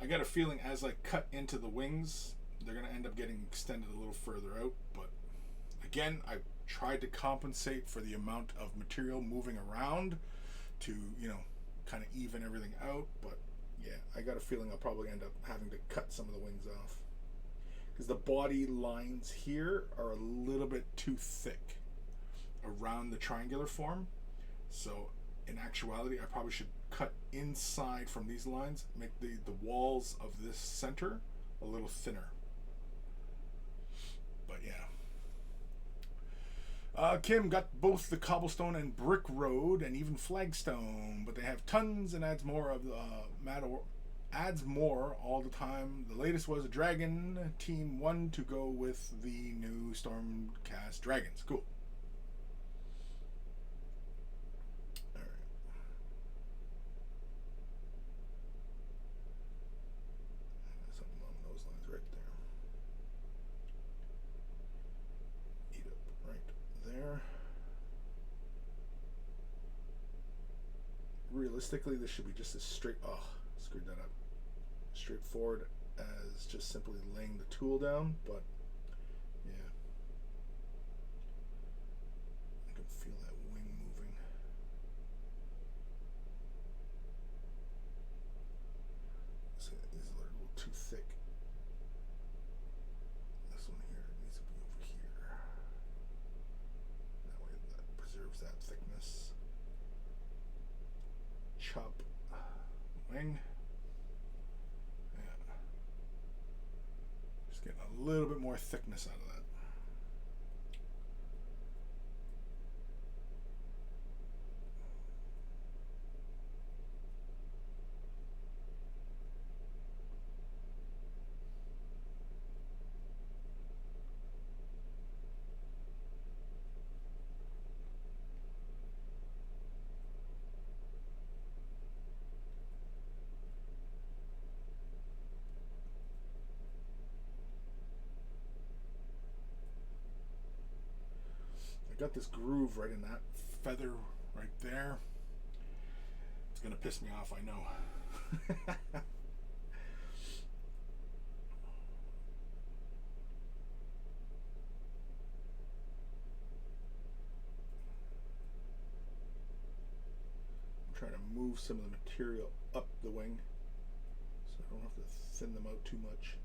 I got a feeling as I cut into the wings, they're going to end up getting extended a little further out. But again, I tried to compensate for the amount of material moving around to, kind of even everything out. But yeah, I got a feeling I'll probably end up having to cut some of the wings off, because the body lines here are a little bit too thick around the triangular form. So in actuality, I probably should cut inside from these lines, make the walls of this center a little thinner. But yeah. Kim got both the cobblestone and brick road and even flagstone, but they have tons and adds more of the adds more all the time. The latest was a dragon team 1 to go with the new Stormcast dragons. Cool. Realistically, this should be just as straight. Oh, screwed that up. Straightforward as just simply laying the tool down, but yeah, I can feel that wing moving. So these are a little too thick. This one here needs to be over here. That way, that preserves that thickness. Chop wing. Yeah. Just getting a little bit more thickness out of that. Got this groove right in that feather right there. It's gonna piss me off, I know. I'm trying to move some of the material up the wing so I don't have to thin them out too much.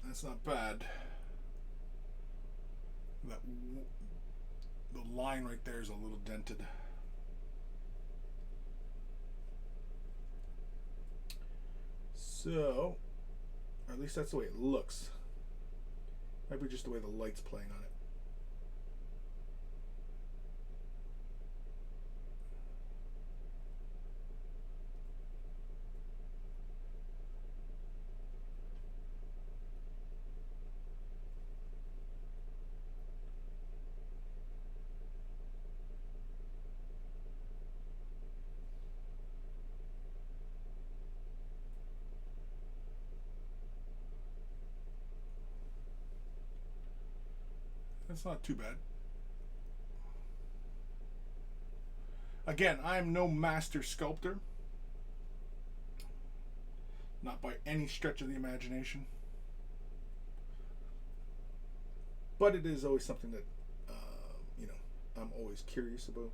That's not bad. The line right there is a little dented. So, or at least that's the way it looks. Might be just the way the light's playing on it. That's not too bad. Again, I am no master sculptor. Not by any stretch of the imagination. But it is always something that, I'm always curious about.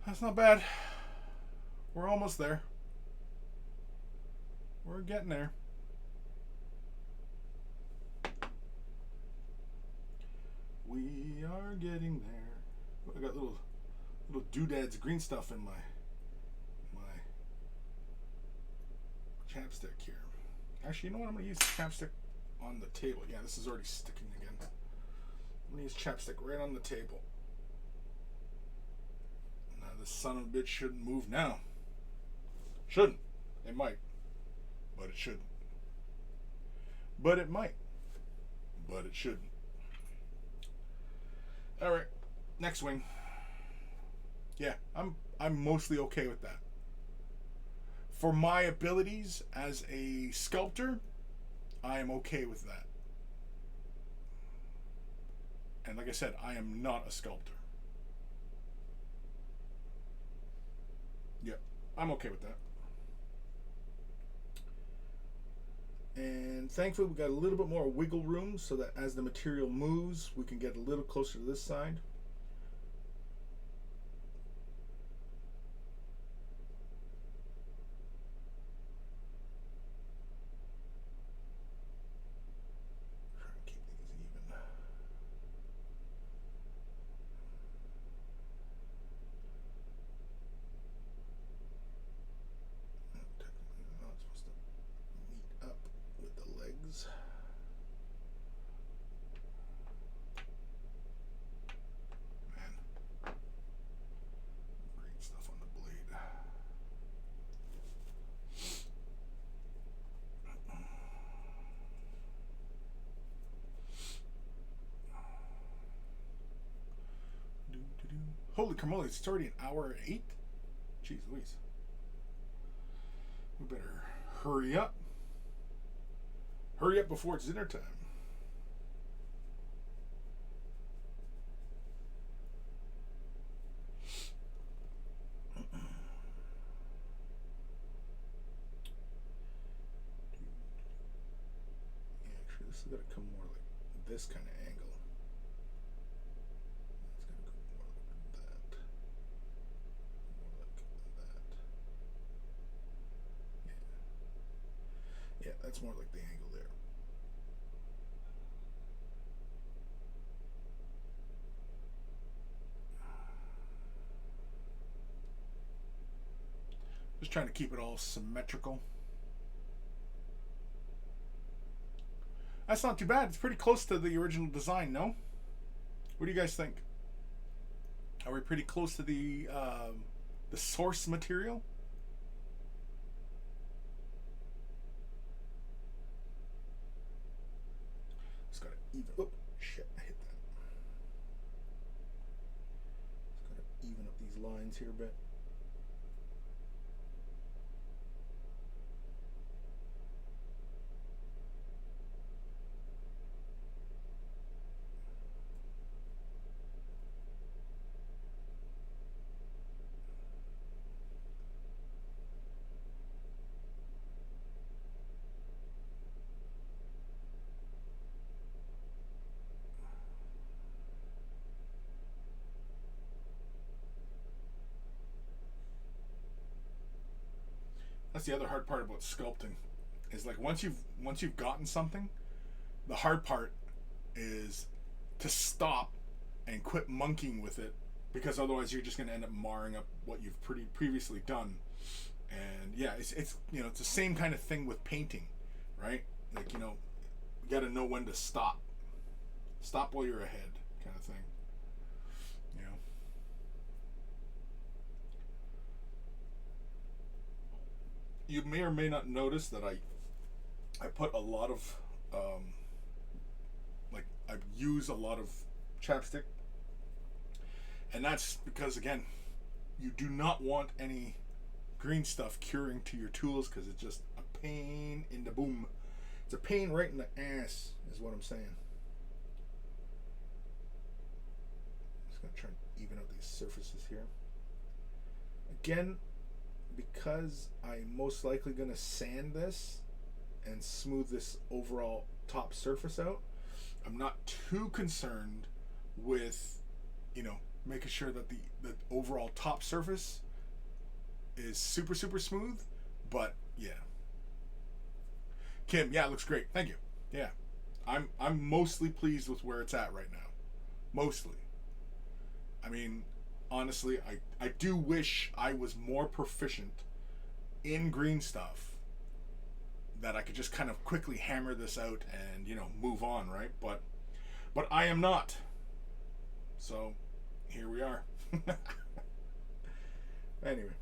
That's not bad. We're almost there. We're getting there. We are getting there. I got little doodads, green stuff in my chapstick here. Actually, you know what? I'm going to use chapstick on the table. Yeah, this is already sticking again. I'm going to use chapstick right on the table. This son of a bitch shouldn't move now. Shouldn't. It might. But it shouldn't. But it might. But it shouldn't. Alright. Next wing. Yeah, I'm mostly okay with that. For my abilities as a sculptor, I am okay with that. And like I said, I am not a sculptor. Yeah, I'm okay with that. And thankfully we got a little bit more wiggle room so that as the material moves, we can get a little closer to this side. Try and keep things even. Holy camoly, it's already an hour and 8? Jeez Louise. We better hurry up. Hurry up before it's dinner time. Yeah, actually, this is going to come more like this kind of angle. That's more like the angle there. Just trying to keep it all symmetrical. That's not too bad. It's pretty close to the original design, no? What do you guys think? Are we pretty close to the source material? Even, oh shit, I hit that. Just gotta even up these lines here a bit. That's the other hard part about sculpting, is like once you've gotten something, the hard part is to stop and quit monkeying with it because otherwise you're just going to end up marring up what you've previously done. And yeah, it's you know, it's the same kind of thing with painting, right? Like, you know, you got to know when to stop while you're ahead, kind of thing, you know. You may or may not notice that I put a lot of like, I use a lot of chapstick, and that's because, again, you do not want any green stuff curing to your tools, because it's just a pain in the boom. It's a pain right in the ass, is what I'm saying. Just gonna try and even out these surfaces here. Again, because I'm most likely gonna sand this and smooth this overall top surface out, I'm not too concerned with, you know, making sure that the overall top surface is super smooth. But yeah, Kim, yeah, it looks great, thank you. Yeah, I'm mostly pleased with where it's at right now. Mostly. I mean, honestly, I do wish I was more proficient in green stuff, that I could just kind of quickly hammer this out and, you know, move on, right? But I am not. So here we are. Anyway,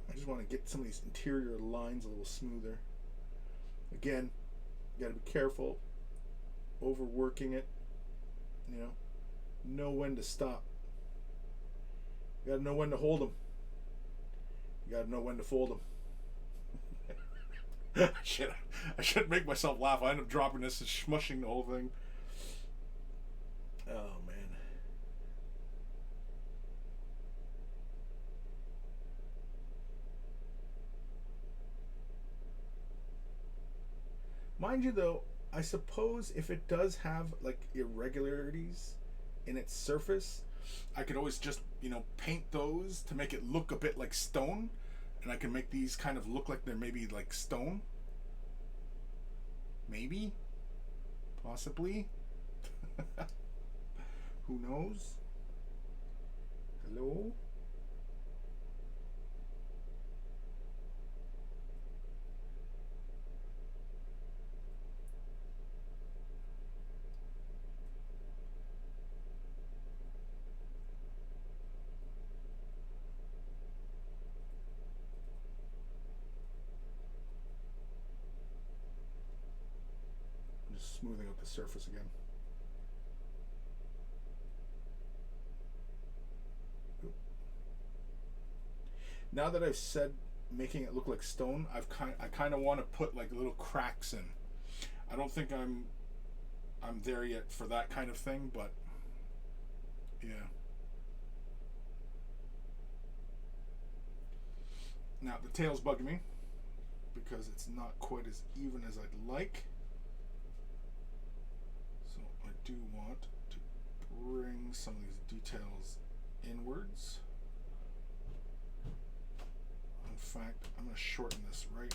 I just want to get some of these interior lines a little smoother. Again, you got to be careful overworking it, you know when to stop. You got to know when to hold them. You got to know when to fold them. I should make myself laugh. I end up dropping this and smushing the whole thing. Oh man. Mind you though, I suppose if it does have like irregularities in its surface, I could always just, you know, paint those to make it look a bit like stone, and I can make these kind of look like they're maybe like stone. Maybe, possibly. Who knows? Hello? Smoothing out the surface again. Oop. Now that I've said making it look like stone, I kind of want to put like little cracks in. I don't think I'm there yet for that kind of thing, but yeah. Now the tail's bugging me because it's not quite as even as I'd like. I do want to bring some of these details inwards. In fact, I'm going to shorten this right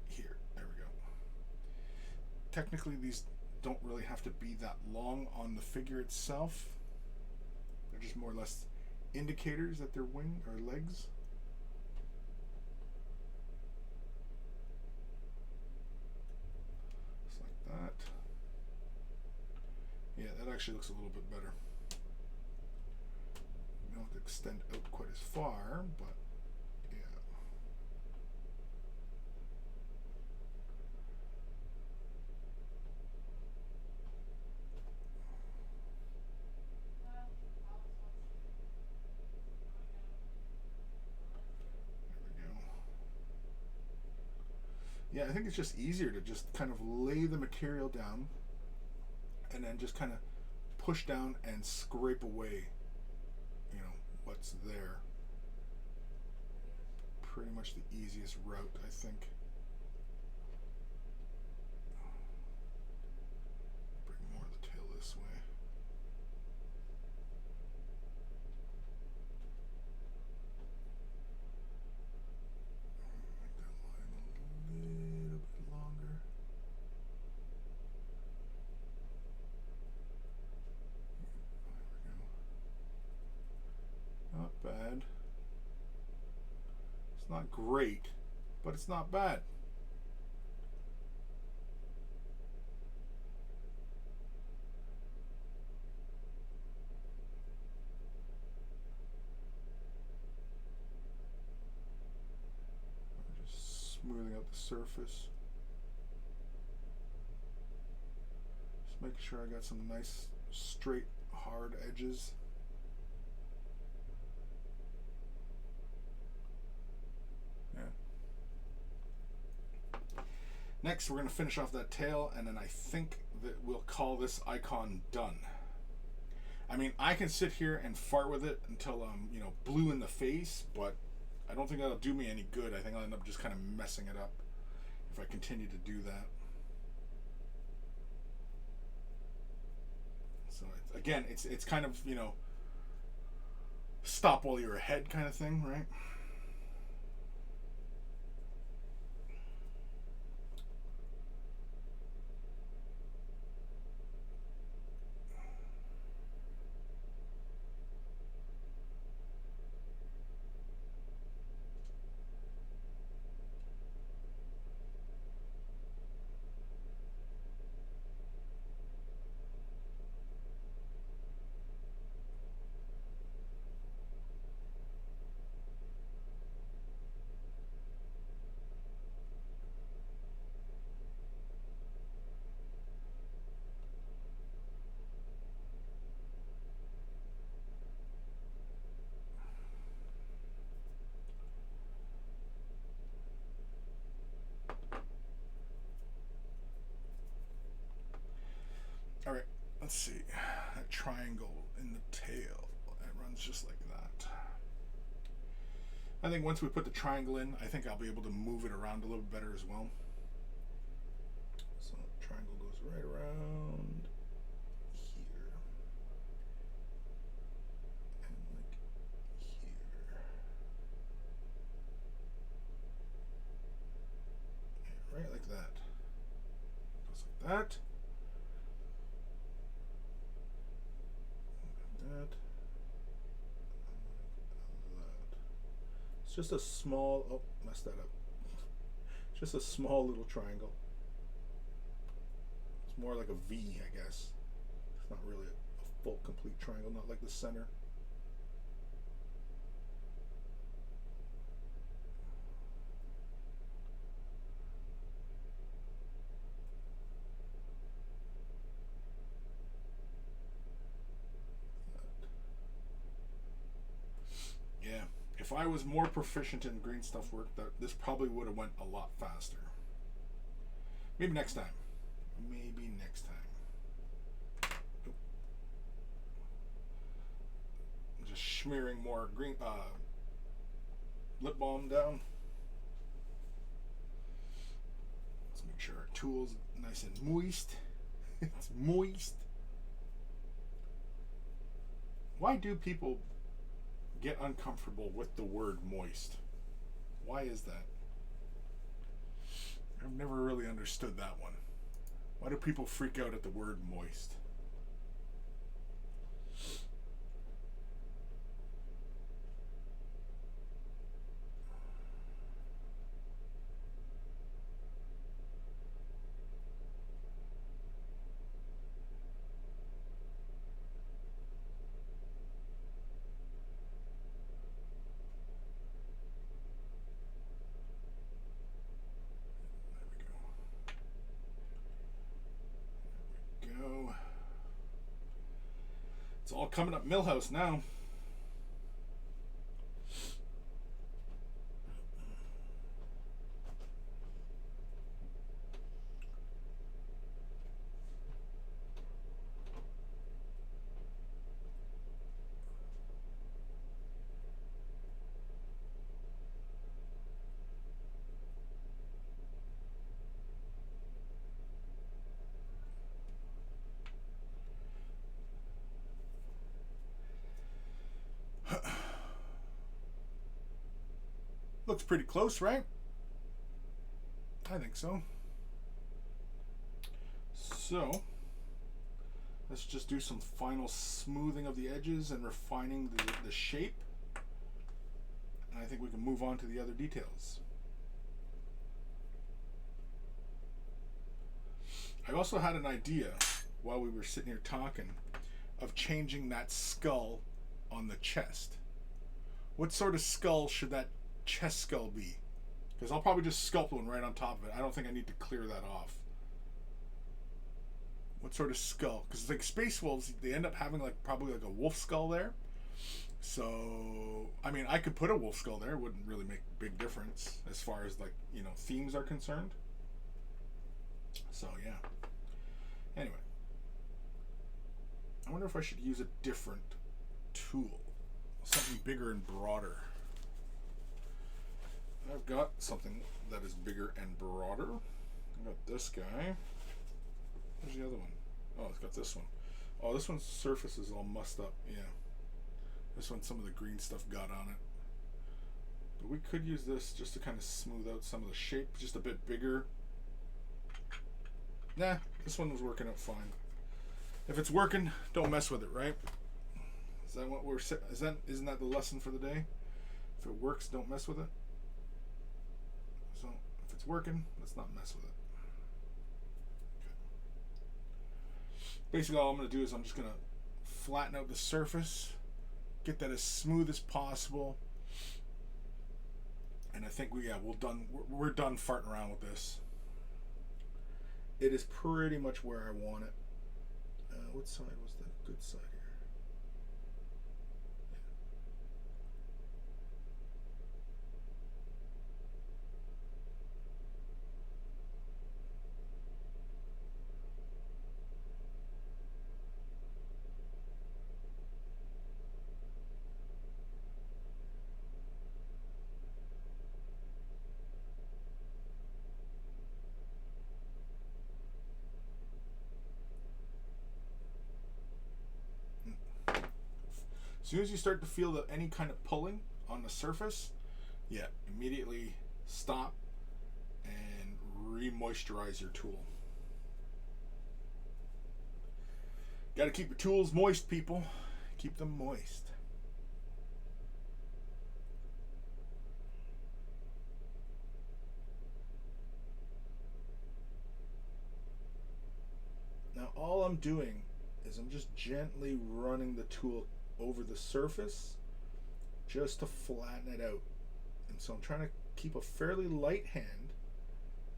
here. There we go. Technically, these don't really have to be that long on the figure itself. They're just more or less indicators that they're wing or legs. Just like that. Yeah, that actually looks a little bit better. You don't have to extend out quite as far, but yeah. There we go. Yeah, I think it's just easier to just kind of lay the material down and then just kind of push down and scrape away, you know, what's there. Pretty much the easiest route, I think. Bring more of the tail this way. Make that line a little bit longer. There we go. It's not great, but it's not bad. Just smoothing out the surface. Just making sure I got some nice, straight, hard edges. Next, we're going to finish off that tail, and then I think that we'll call this icon done. I mean, I can sit here and fart with it until I'm, you know, blue in the face, but I don't think that'll do me any good. I think I'll end up just kind of messing it up if I continue to do that. So again, it's kind of, you know, stop while you're ahead kind of thing, right? All right, let's see. That triangle in the tail, it runs just like that. I think once we put the triangle in, I think I'll be able to move it around a little bit better as well. So the triangle goes right around here. And like here. And right like that. Goes like that. It's just a small, oh, messed that up. It's just a small little triangle. It's more like a V, I guess. It's not really a full, complete triangle, not like the center. If I was more proficient in green stuff work, this probably would have went a lot faster. Maybe next time. Maybe next time. Oh. Just smearing more green lip balm down. Let's make sure our tool's nice and moist. It's moist. Why do people get uncomfortable with the word moist? Why is that? I've never really understood that one. Why do people freak out at the word moist? It's all coming up Millhouse now. Looks pretty close, right? I think so. So, let's just do some final smoothing of the edges and refining the shape. And I think think we can move on to the other details. I also had an idea while we were sitting here talking of changing that skull on the chest. What sort of skull should that chest skull be? Because I'll probably just sculpt one right on top of it. I don't think I need to clear that off. What sort of skull? Because like Space Wolves, they end up having like probably like a wolf skull there. So, I mean, I could put a wolf skull there. It wouldn't really make a big difference as far as like, you know, themes are concerned. So, yeah. Anyway. I wonder if I should use a different tool. Something bigger and broader. I've got something that is bigger and broader. I've got this guy. Where's the other one? Oh, it's got this one. Oh, this one's surface is all mussed up. Yeah. This one, some of the green stuff got on it. But we could use this just to kind of smooth out some of the shape. Just a bit bigger. Nah, this one was working out fine. If it's working, don't mess with it, right? Is that what we're isn't that the lesson for the day? If it works, don't mess with it. So if it's working, let's not mess with it. Okay. Basically, all I'm going to do is I'm just going to flatten out the surface, get that as smooth as possible, and I think we're done farting around with this. It is pretty much where I want it. What side was the good side here? As soon as you start to feel any kind of pulling on the surface, yeah, immediately stop and re-moisturize your tool. Got to keep your tools moist, people. Keep them moist. Now all I'm doing is I'm just gently running the tool over the surface just to flatten it out. And so I'm trying to keep a fairly light hand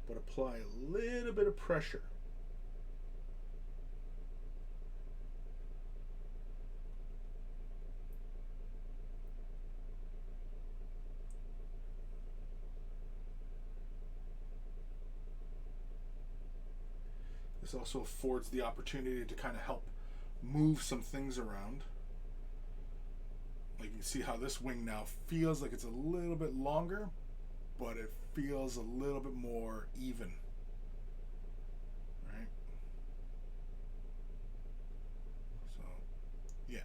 but apply a little bit of pressure. This also affords the opportunity to kind of help move some things around. Like you can see how this wing now feels like it's a little bit longer, but it feels a little bit more even. Right? So, yeah.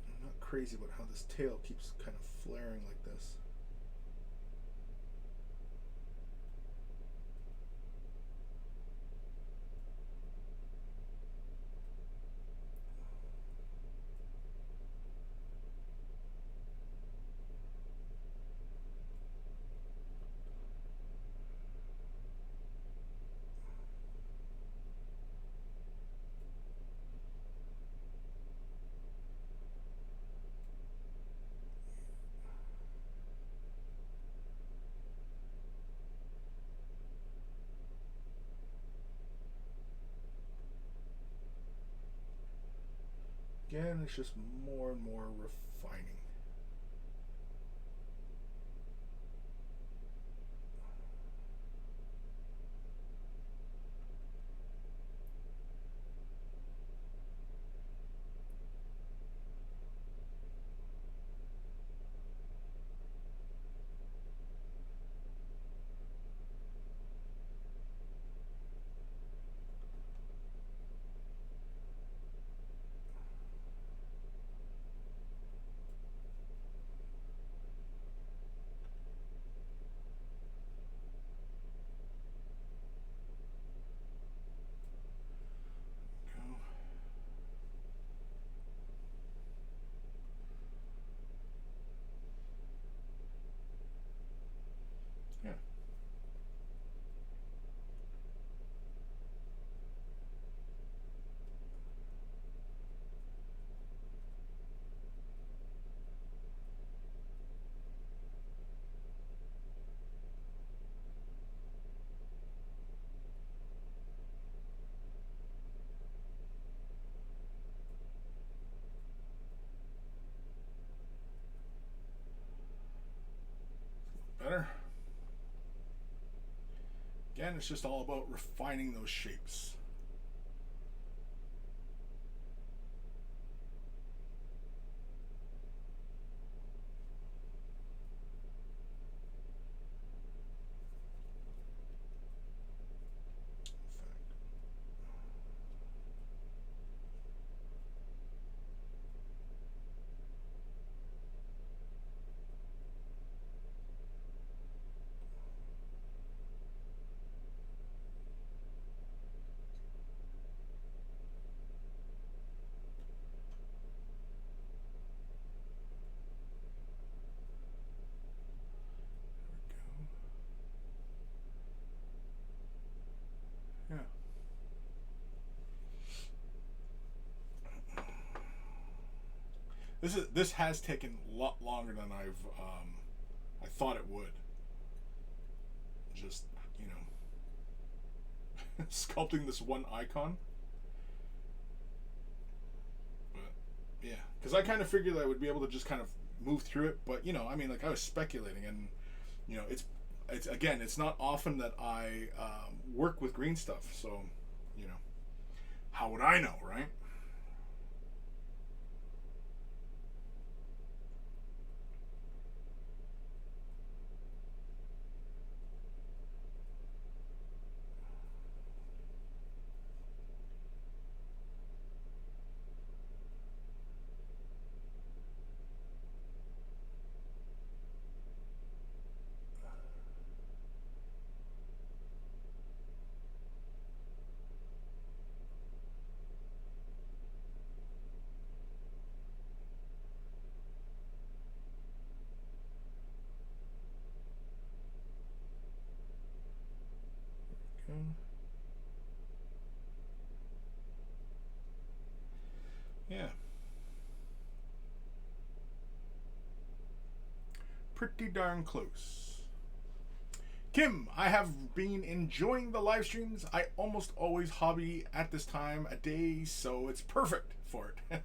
I'm not crazy about how this tail keeps kind of flaring like this. Again, it's just more and more refining. Again, it's just all about refining those shapes. Yeah. This has taken a lot longer than I thought it would. Just, you know, sculpting this one icon. But yeah, because I kind of figured I would be able to just kind of move through it. But you know, I mean, like I was speculating, and you know, it's again, it's not often that I work with green stuff. So, you know, how would I know, right? Yeah. Pretty darn close. Kim, I have been enjoying the live streams. I almost always hobby at this time a day, so it's perfect for it.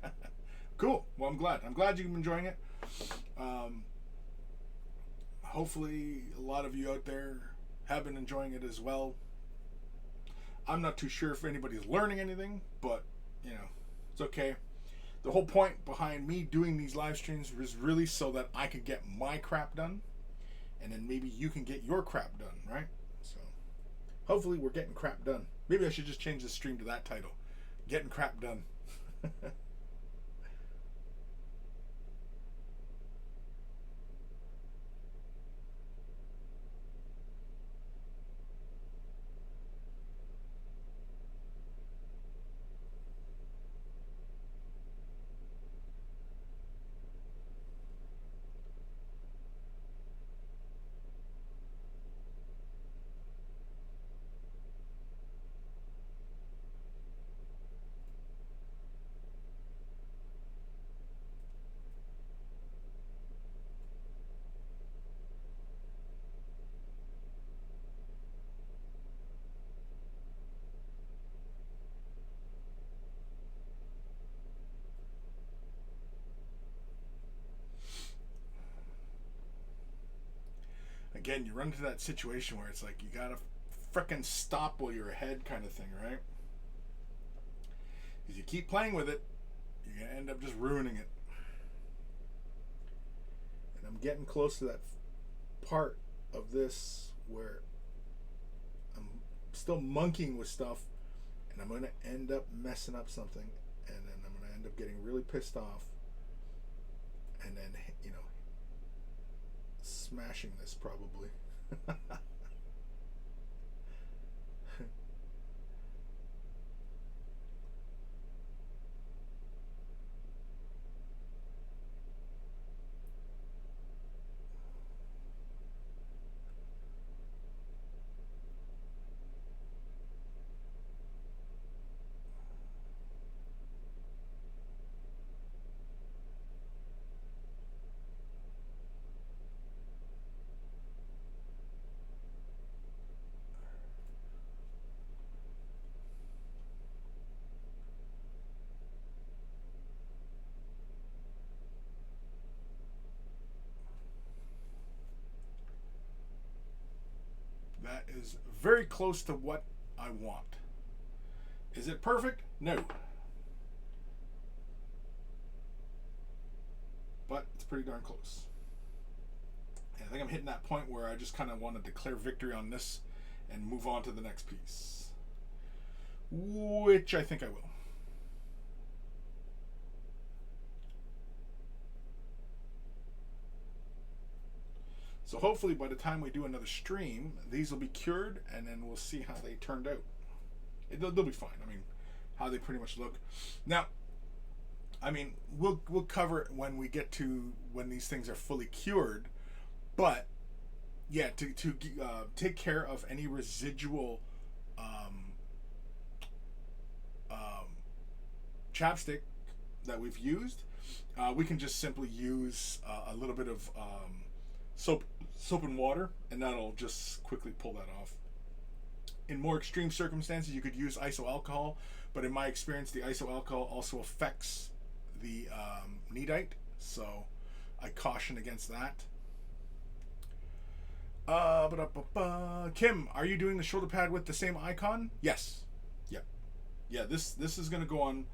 Cool. Well, I'm glad. I'm glad you've been enjoying it. Hopefully, a lot of you out there have been enjoying it as well. I'm not too sure if anybody's learning anything, but, you know, it's okay. The whole point behind me doing these live streams was really so that I could get my crap done, and then maybe you can get your crap done, right? So, hopefully we're getting crap done. Maybe I should just change the stream to that title. Getting crap done. Again, you run into that situation where it's like you gotta frickin' stop while you're ahead kind of thing, right? Because you keep playing with it, you're gonna end up just ruining it. And I'm getting close to that part of this where I'm still monkeying with stuff, and I'm gonna end up messing up something, and then I'm gonna end up getting really pissed off, and then, you know, smashing this probably. is very close to what I want. Is it perfect? No. But it's pretty darn close. And I think I'm hitting that point where I just kind of want to declare victory on this and move on to the next piece. Which I think I will. So hopefully by the time we do another stream, these will be cured, and then we'll see how they turned out. They'll be fine. I mean, how they pretty much look. Now, I mean, we'll cover it when we get to when these things are fully cured. But yeah, to take care of any residual chapstick that we've used, we can just simply use a little bit of soap and water, and that'll just quickly pull that off. In more extreme circumstances, you could use isoalcohol, but in my experience, the isoalcohol also affects the kneadite, so I caution against that. Kim, are you doing the shoulder pad with the same icon? Yes. Yep. Yeah, this is going to go on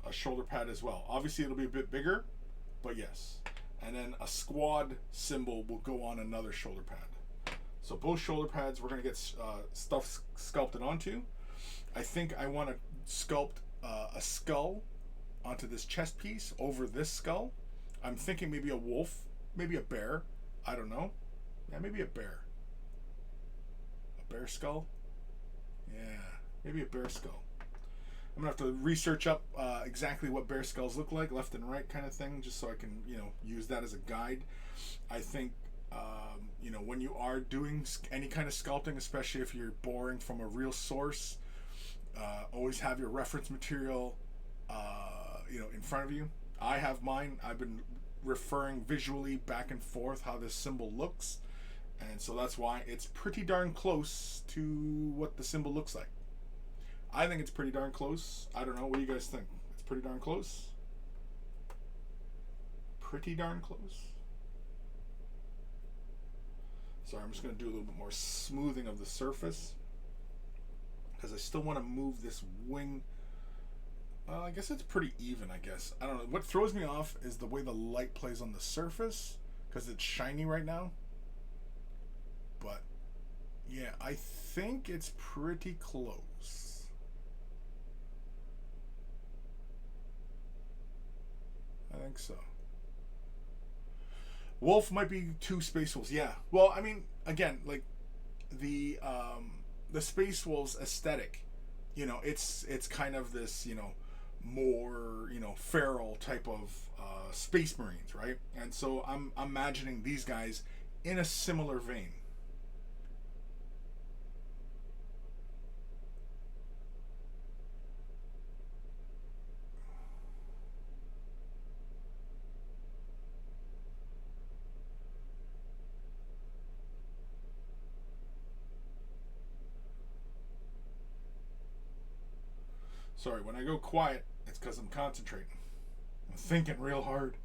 a shoulder pad as well. Obviously, it'll be a bit bigger, but yes. And then a squad symbol will go on another shoulder pad. So both shoulder pads we're going to get stuff sculpted onto. I think I want to sculpt a skull onto this chest piece over this skull. I'm thinking maybe a wolf, maybe a bear. I don't know. Yeah, maybe a bear. A bear skull? Yeah, maybe a bear skull. I'm going to have to research up exactly what bear skulls look like, left and right kind of thing, just so I can, use that as a guide. I think, when you are doing any kind of sculpting, especially if you're borrowing from a real source, always have your reference material, in front of you. I have mine. I've been referring visually back and forth how this symbol looks. And so that's why it's pretty darn close to what the symbol looks like. I think it's pretty darn close. I don't know. What do you guys think? It's pretty darn close? Pretty darn close? Sorry, I'm just going to do a little bit more smoothing of the surface, because I still want to move this wing. I guess it's pretty even, I guess. I don't know. What throws me off is the way the light plays on the surface, because it's shiny right now. But, yeah, I think it's pretty close. I think so. Wolf might be 2 Space Wolves. Yeah. Well, I mean, again, like the Space Wolves aesthetic, it's kind of this, more, feral type of Space Marines, right? And so I'm imagining these guys in a similar vein. Sorry, when I go quiet, it's because I'm concentrating. I'm thinking real hard.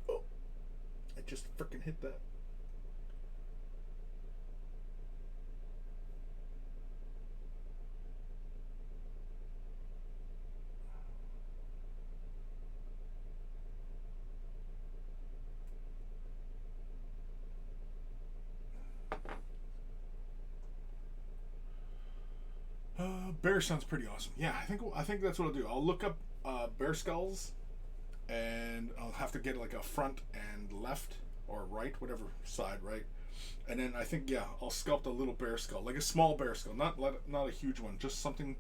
Oh, I just freaking hit that. Bear sounds pretty awesome. Yeah, I think that's what I'll do. I'll look up bear skulls, and I'll have to get like a front and left or right, whatever side, right? And then I think I'll sculpt a little bear skull, like a small bear skull, not a huge one, just something,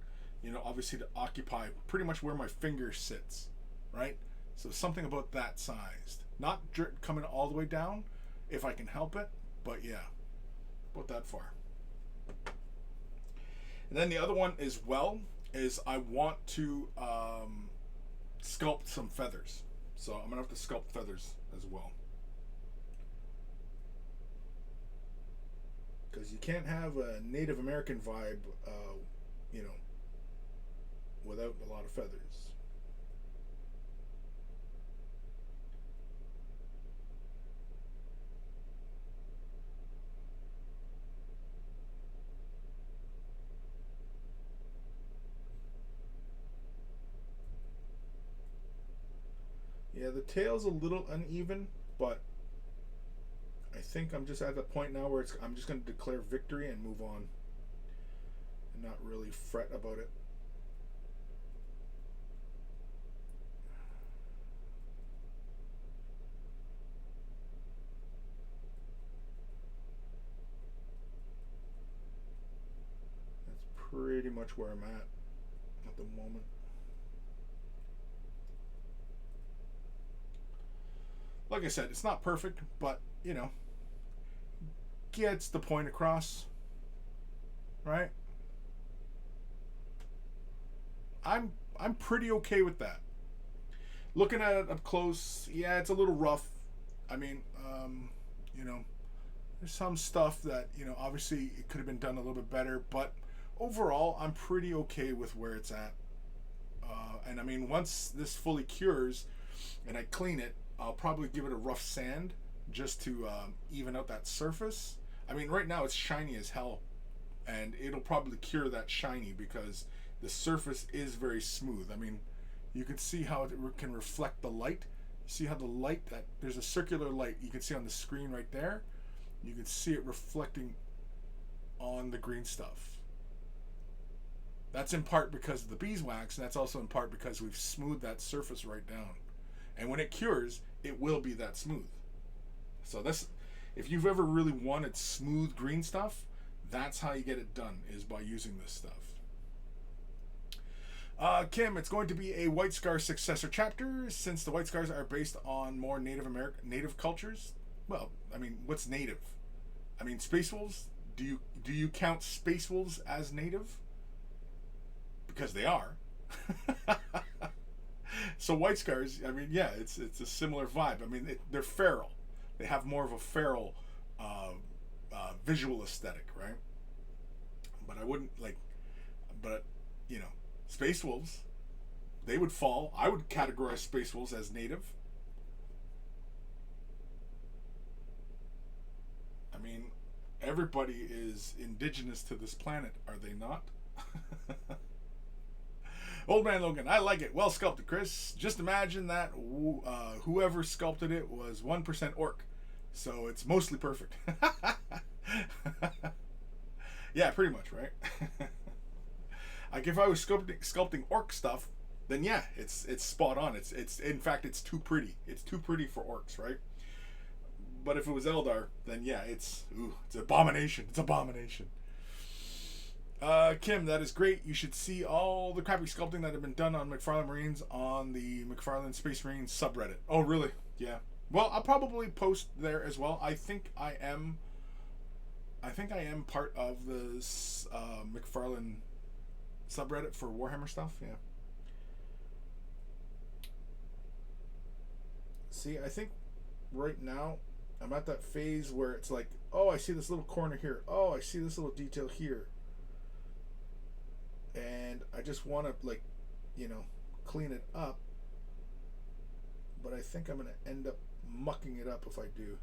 obviously to occupy pretty much where my finger sits, right? So something about that sized, not coming all the way down, if I can help it, but yeah, about that far. And then the other one is I want to sculpt some feathers. So I'm going to have to sculpt feathers as well. Because you can't have a Native American vibe, without a lot of feathers. Yeah, the tail's a little uneven, but I think I'm just at the point now where I'm just going to declare victory and move on and not really fret about it. That's pretty much where I'm at the moment. Like I said, it's not perfect, but, you know, gets the point across, right? I'm pretty okay with that. Looking at it up close, yeah, it's a little rough. I mean, you know, there's some stuff that, you know, obviously it could have been done a little bit better, but overall, I'm pretty okay with where it's at. And I mean, once this fully cures and I clean it, I'll probably give it a rough sand just to even out that surface. I mean, right now it's shiny as hell, and it'll probably cure that shiny because the surface is very smooth. I mean, you can see how it can reflect the light. You see how the light, that there's a circular light you can see on the screen right there. You can see it reflecting on the green stuff. That's in part because of the beeswax, and that's also in part because we've smoothed that surface right down. And when it cures, it will be that smooth. So this, if you've ever really wanted smooth green stuff, that's how you get it done, is by using this stuff. Kim, it's going to be a White Scar successor chapter, since the White Scars are based on more native cultures. Well, I mean, what's native? I mean, Space Wolves. Do you count Space Wolves as native? Because they are. So White Scars, I mean, yeah, it's a similar vibe. I mean, they're feral. They have more of a feral visual aesthetic, right? But I wouldn't but you know, Space Wolves, they would fall. I would categorize Space Wolves as native. I mean, everybody is indigenous to this planet, are they not? Old Man Logan, I like it. Well sculpted, Chris. Just imagine that whoever sculpted it was 1% orc. So it's mostly perfect. Yeah, pretty much, right? Like if I was sculpting orc stuff, then yeah, it's spot on. It's in fact it's too pretty. It's too pretty for orcs, right? But if it was Eldar, then yeah, it's abomination. It's abomination. Kim, that is great. You should see all the crappy sculpting that have been done on McFarlane Marines on the McFarlane Space Marines subreddit. Oh, really? Yeah. Well, I'll probably post there as well. I think I am part of the McFarlane subreddit for Warhammer stuff. Yeah. See, I think right now I'm at that phase where it's like, oh, I see this little corner here. Oh, I see this little detail here. And I just want to, like, you know, clean it up. But I think I'm going to end up mucking it up if I do.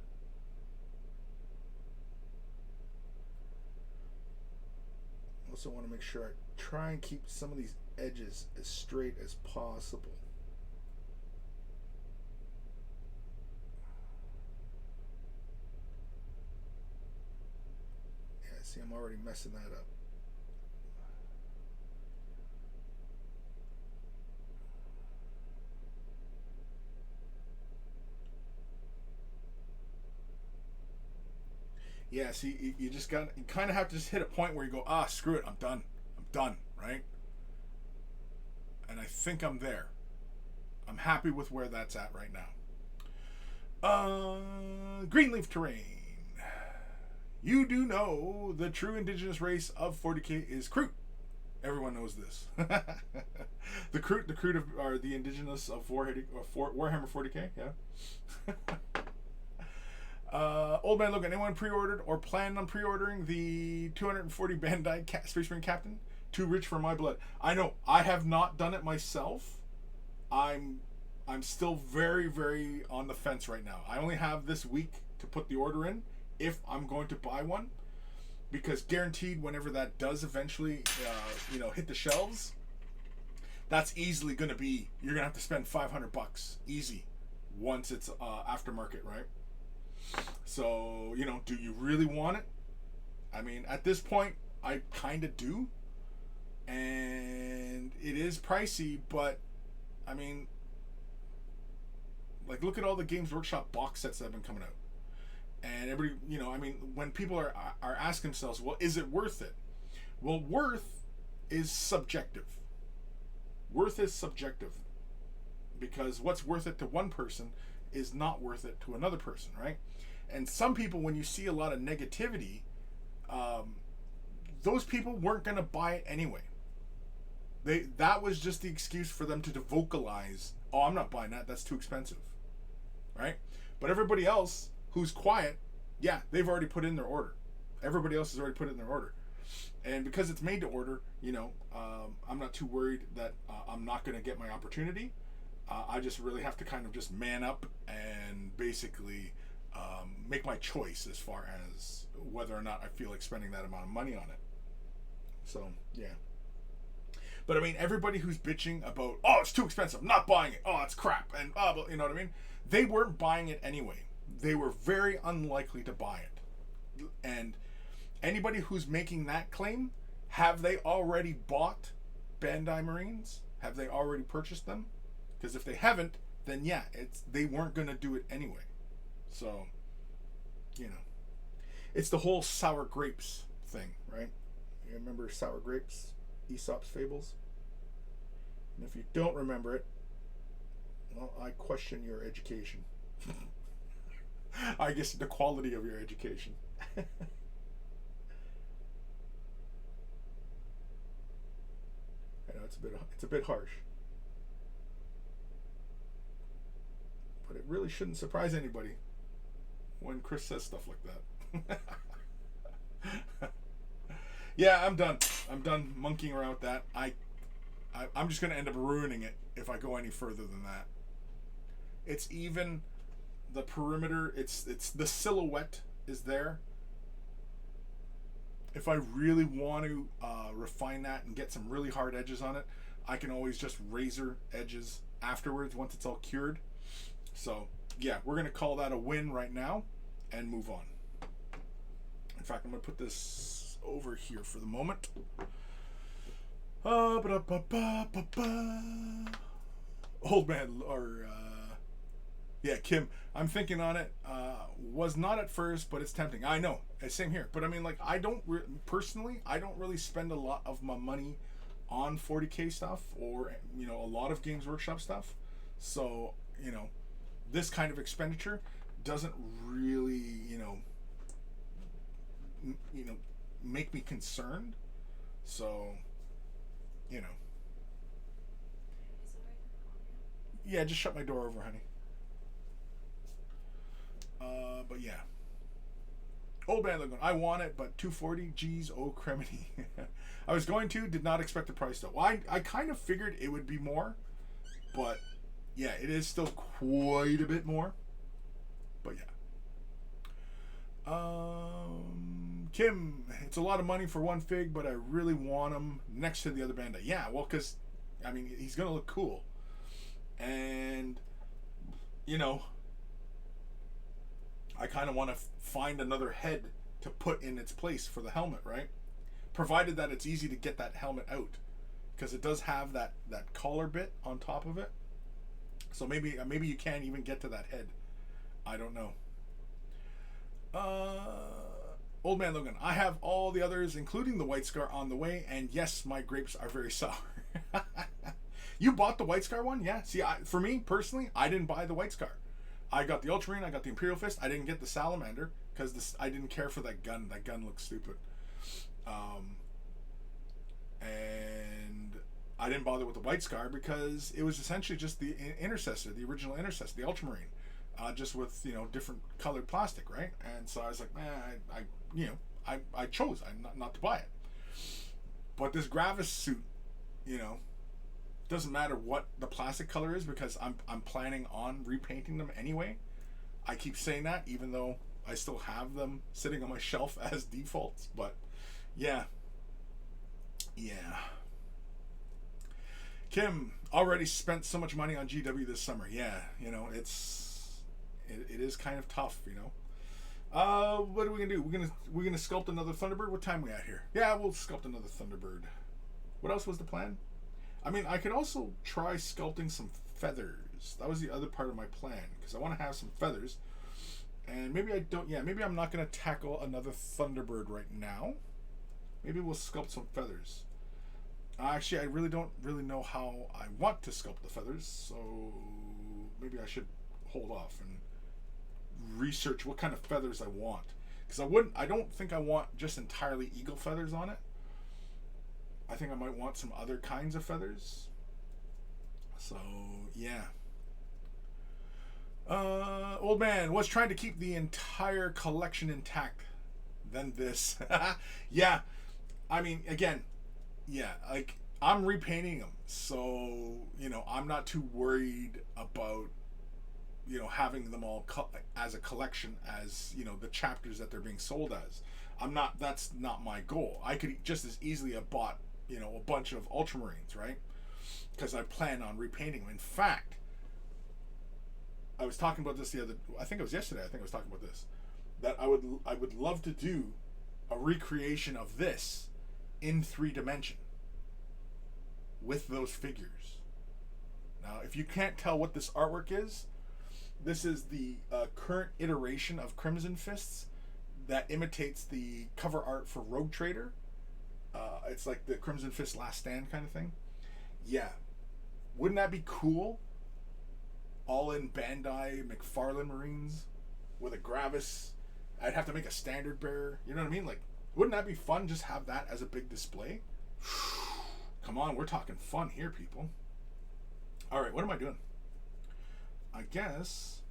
Also want to make sure I try and keep some of these edges as straight as possible. Yeah, see, I'm already messing that up. Yeah, see, you kind of have to just hit a point where you go, screw it, I'm done, right? And I think I'm there. I'm happy with where that's at right now. Greenleaf terrain. You do know the true indigenous race of 40k is Kroot. Everyone knows this. The Kroot are the indigenous of Warhammer 40k, yeah. Old Man Logan, anyone pre-ordered or planned on pre-ordering the 240 Bandai Space Marine Captain? Too rich for my blood. I know. I have not done it myself. I'm still very, very on the fence right now. I only have this week to put the order in if I'm going to buy one, because guaranteed whenever that does eventually, hit the shelves, that's easily going to be, you're going to have to spend $500 easy once it's aftermarket, right? So, do you really want it? I mean, at this point, I kind of do. And it is pricey, but, I mean, like, look at all the Games Workshop box sets that have been coming out. And everybody, when people are asking themselves, well, is it worth it? Well, worth is subjective. Worth is subjective. Because what's worth it to one person is not worth it to another person, right? And some people, when you see a lot of negativity, those people weren't going to buy it anyway. That was just the excuse for them to vocalize, oh, I'm not buying that, that's too expensive, right? But everybody else who's quiet, yeah, they've already put in their order. Everybody else has already put it in their order. And because it's made to order, I'm not too worried that I'm not going to get my opportunity. I just really have to kind of just man up and basically make my choice as far as whether or not I feel like spending that amount of money on it. So, yeah. But I mean, everybody who's bitching about, oh, it's too expensive, I'm not buying it, oh, it's crap, and you know what I mean? They weren't buying it anyway. They were very unlikely to buy it. And anybody who's making that claim, have they already bought Bandai Marines? Have they already purchased them? Because if they haven't, then yeah, they weren't going to do it anyway. So, it's the whole sour grapes thing, right? You remember sour grapes? Aesop's Fables? And if you don't remember it, well, I question your education. I guess the quality of your education. I know it's a bit harsh, but it really shouldn't surprise anybody when Chris says stuff like that. Yeah, I'm done. I'm done monkeying around with that. I'm just going to end up ruining it if I go any further than that. It's even the perimeter. It's the silhouette is there. If I really want to refine that and get some really hard edges on it, I can always just razor edges afterwards once it's all cured. So, yeah, we're going to call that a win right now and move on. In fact, I'm going to put this over here for the moment. Old man, or Kim, I'm thinking on it. Was not at first, but it's tempting. I know, same here. But I mean, like, personally, I don't really spend a lot of my money on 40K stuff or a lot of Games Workshop stuff. So this kind of expenditure doesn't really make me concerned. So, yeah, just shut my door over, honey. But yeah. Old man looking, I want it, but $240, geez, oh cremity. I was going to, did not expect the price though. Well, I kind of figured it would be more, but yeah, it is still quite a bit more. But yeah. Kim, it's a lot of money for one fig, but I really want him next to the other Bandai. Yeah, well, because, I mean, he's going to look cool. And, I kind of want to find another head to put in its place for the helmet, right? Provided that it's easy to get that helmet out. Because it does have that collar bit on top of it. So maybe you can't even get to that head. I don't know. Old man Logan, I have all the others, including the White Scar, on the way, and yes, my grapes are very sour. You bought the White Scar one? Yeah. See, for me, personally, I didn't buy the White Scar. I got the Ultramarine, I got the Imperial Fist, I didn't get the Salamander, because I didn't care for that gun. That gun looks stupid. And I didn't bother with the White Scar because it was essentially just the Intercessor, the original Intercessor, the Ultramarine. Just with different colored plastic, right? And so I was like, man, I chose not to buy it. But this Gravis suit, you know, doesn't matter what the plastic color is because I'm planning on repainting them anyway. I keep saying that even though I still have them sitting on my shelf as defaults. But yeah. Kim already spent so much money on GW this summer. Yeah, you know, it is kind of tough, you know. What are we gonna do? We're gonna sculpt another Thunderbird. What time are we at here? Yeah, we'll sculpt another Thunderbird. What else was the plan? I mean, I could also try sculpting some feathers. That was the other part of my plan because I want to have some feathers. And maybe I don't. Yeah, maybe I'm not gonna tackle another Thunderbird right now. Maybe we'll sculpt some feathers. Actually, I really don't really know how I want to sculpt the feathers, so maybe I should hold off and research what kind of feathers I want. Because I don't think I want just entirely eagle feathers on it. I think I might want some other kinds of feathers. So, yeah. Old man was trying to keep the entire collection intact. Then this. Yeah. I mean, again, yeah, like, I'm repainting them. So, you know, I'm not too worried about, you know, having them all as a collection as, you know, the chapters that they're being sold as. That's not my goal. I could just as easily have bought, you know, a bunch of Ultramarines, right? Because I plan on repainting them. In fact, I was talking about this I think it was yesterday, I was talking about this, that I would love to do a recreation of this in 3D with those figures. Now, if you can't tell what this artwork is, this is the current iteration of Crimson Fists that imitates the cover art for Rogue Trader. It's like the Crimson Fist Last Stand kind of thing. Yeah. Wouldn't that be cool? All in Bandai McFarlane Marines with a Gravis. I'd have to make a standard bearer. You know what I mean? Like, wouldn't that be fun? Just have that as a big display. Come on, we're talking fun here, people. All right, what am I doing? I guess.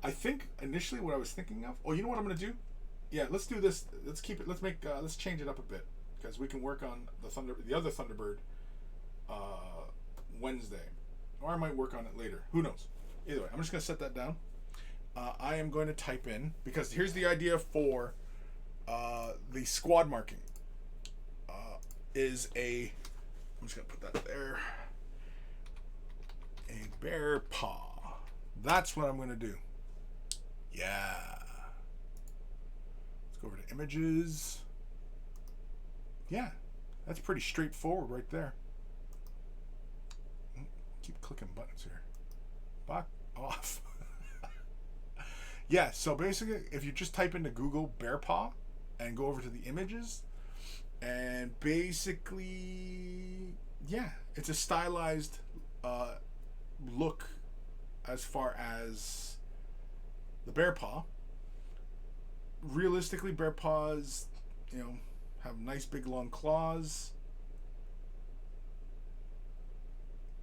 I think initially what I was thinking of. Oh, you know what I'm gonna do? Yeah, let's do this. Let's keep it. Let's change it up a bit because we can work on the other Thunderbird Wednesday, or I might work on it later. Who knows? Either way, I'm just gonna set that down. I am going to type in because here's the idea for the squad marking. I'm just gonna put that there. A bear paw. That's what I'm gonna do. Yeah. Let's go over to images. Yeah, that's pretty straightforward right there. Keep clicking buttons here. Back off. Yeah, so basically, if you just type into Google bear paw and go over to the images, and basically, yeah, it's a stylized look as far as the bear paw. Realistically, bear paws, you know, have nice big long claws.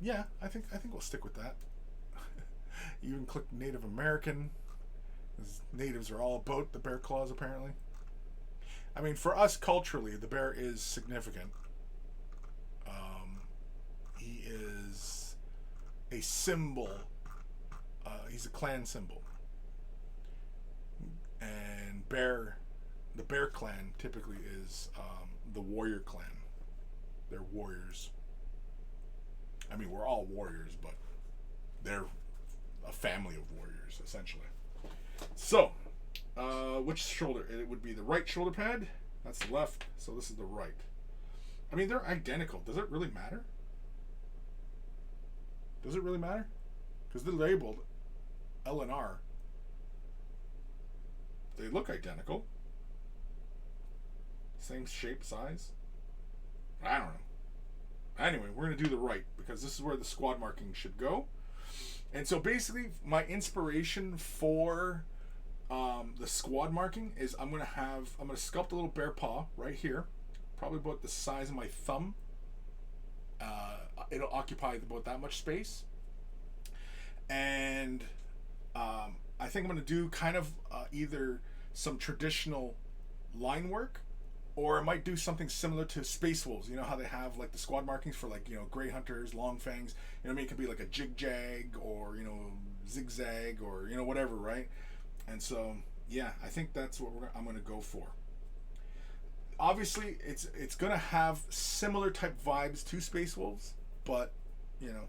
Yeah, I think we'll stick with that. Even click Native American, because natives are all about the bear claws apparently. I mean, for us culturally, the bear is significant. He is a symbol. He's a clan symbol. And the bear clan typically is the warrior clan. They're warriors. I mean, we're all warriors, but they're a family of warriors, essentially. So, which shoulder? It would be the right shoulder pad. That's the left, so this is the right. I mean, they're identical. Does it really matter? Does it really matter? Because they're labeled L and R. They look identical. Same shape, size. I don't know. Anyway, we're going to do the right because this is where the squad marking should go. And so basically, my inspiration for the squad marking is I'm going to sculpt a little bear paw right here, probably about the size of my thumb. It'll occupy about that much space. And I think I'm going to do kind of either some traditional line work Or it might do something similar to Space Wolves. You know how they have like the squad markings for like, you know, Grey Hunters, Long Fangs. You know what I mean? It could be like a Jig-Jag or, you know, Zigzag or, you know, whatever, right? And so, yeah, I think that's what I'm going to go for. Obviously, it's going to have similar type vibes to Space Wolves, but, you know,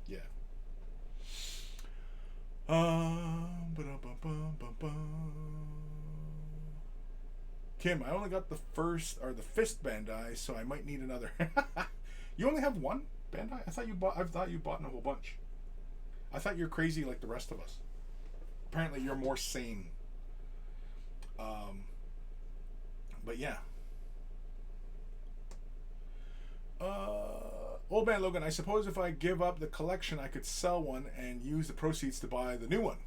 yeah. Kim, I only got the first or the fifth Bandai, so I might need another. You only have one Bandai? I thought you bought a whole bunch. I thought you're crazy like the rest of us. Apparently, you're more sane. But yeah. Old Man Logan, I suppose if I give up the collection, I could sell one and use the proceeds to buy the new one.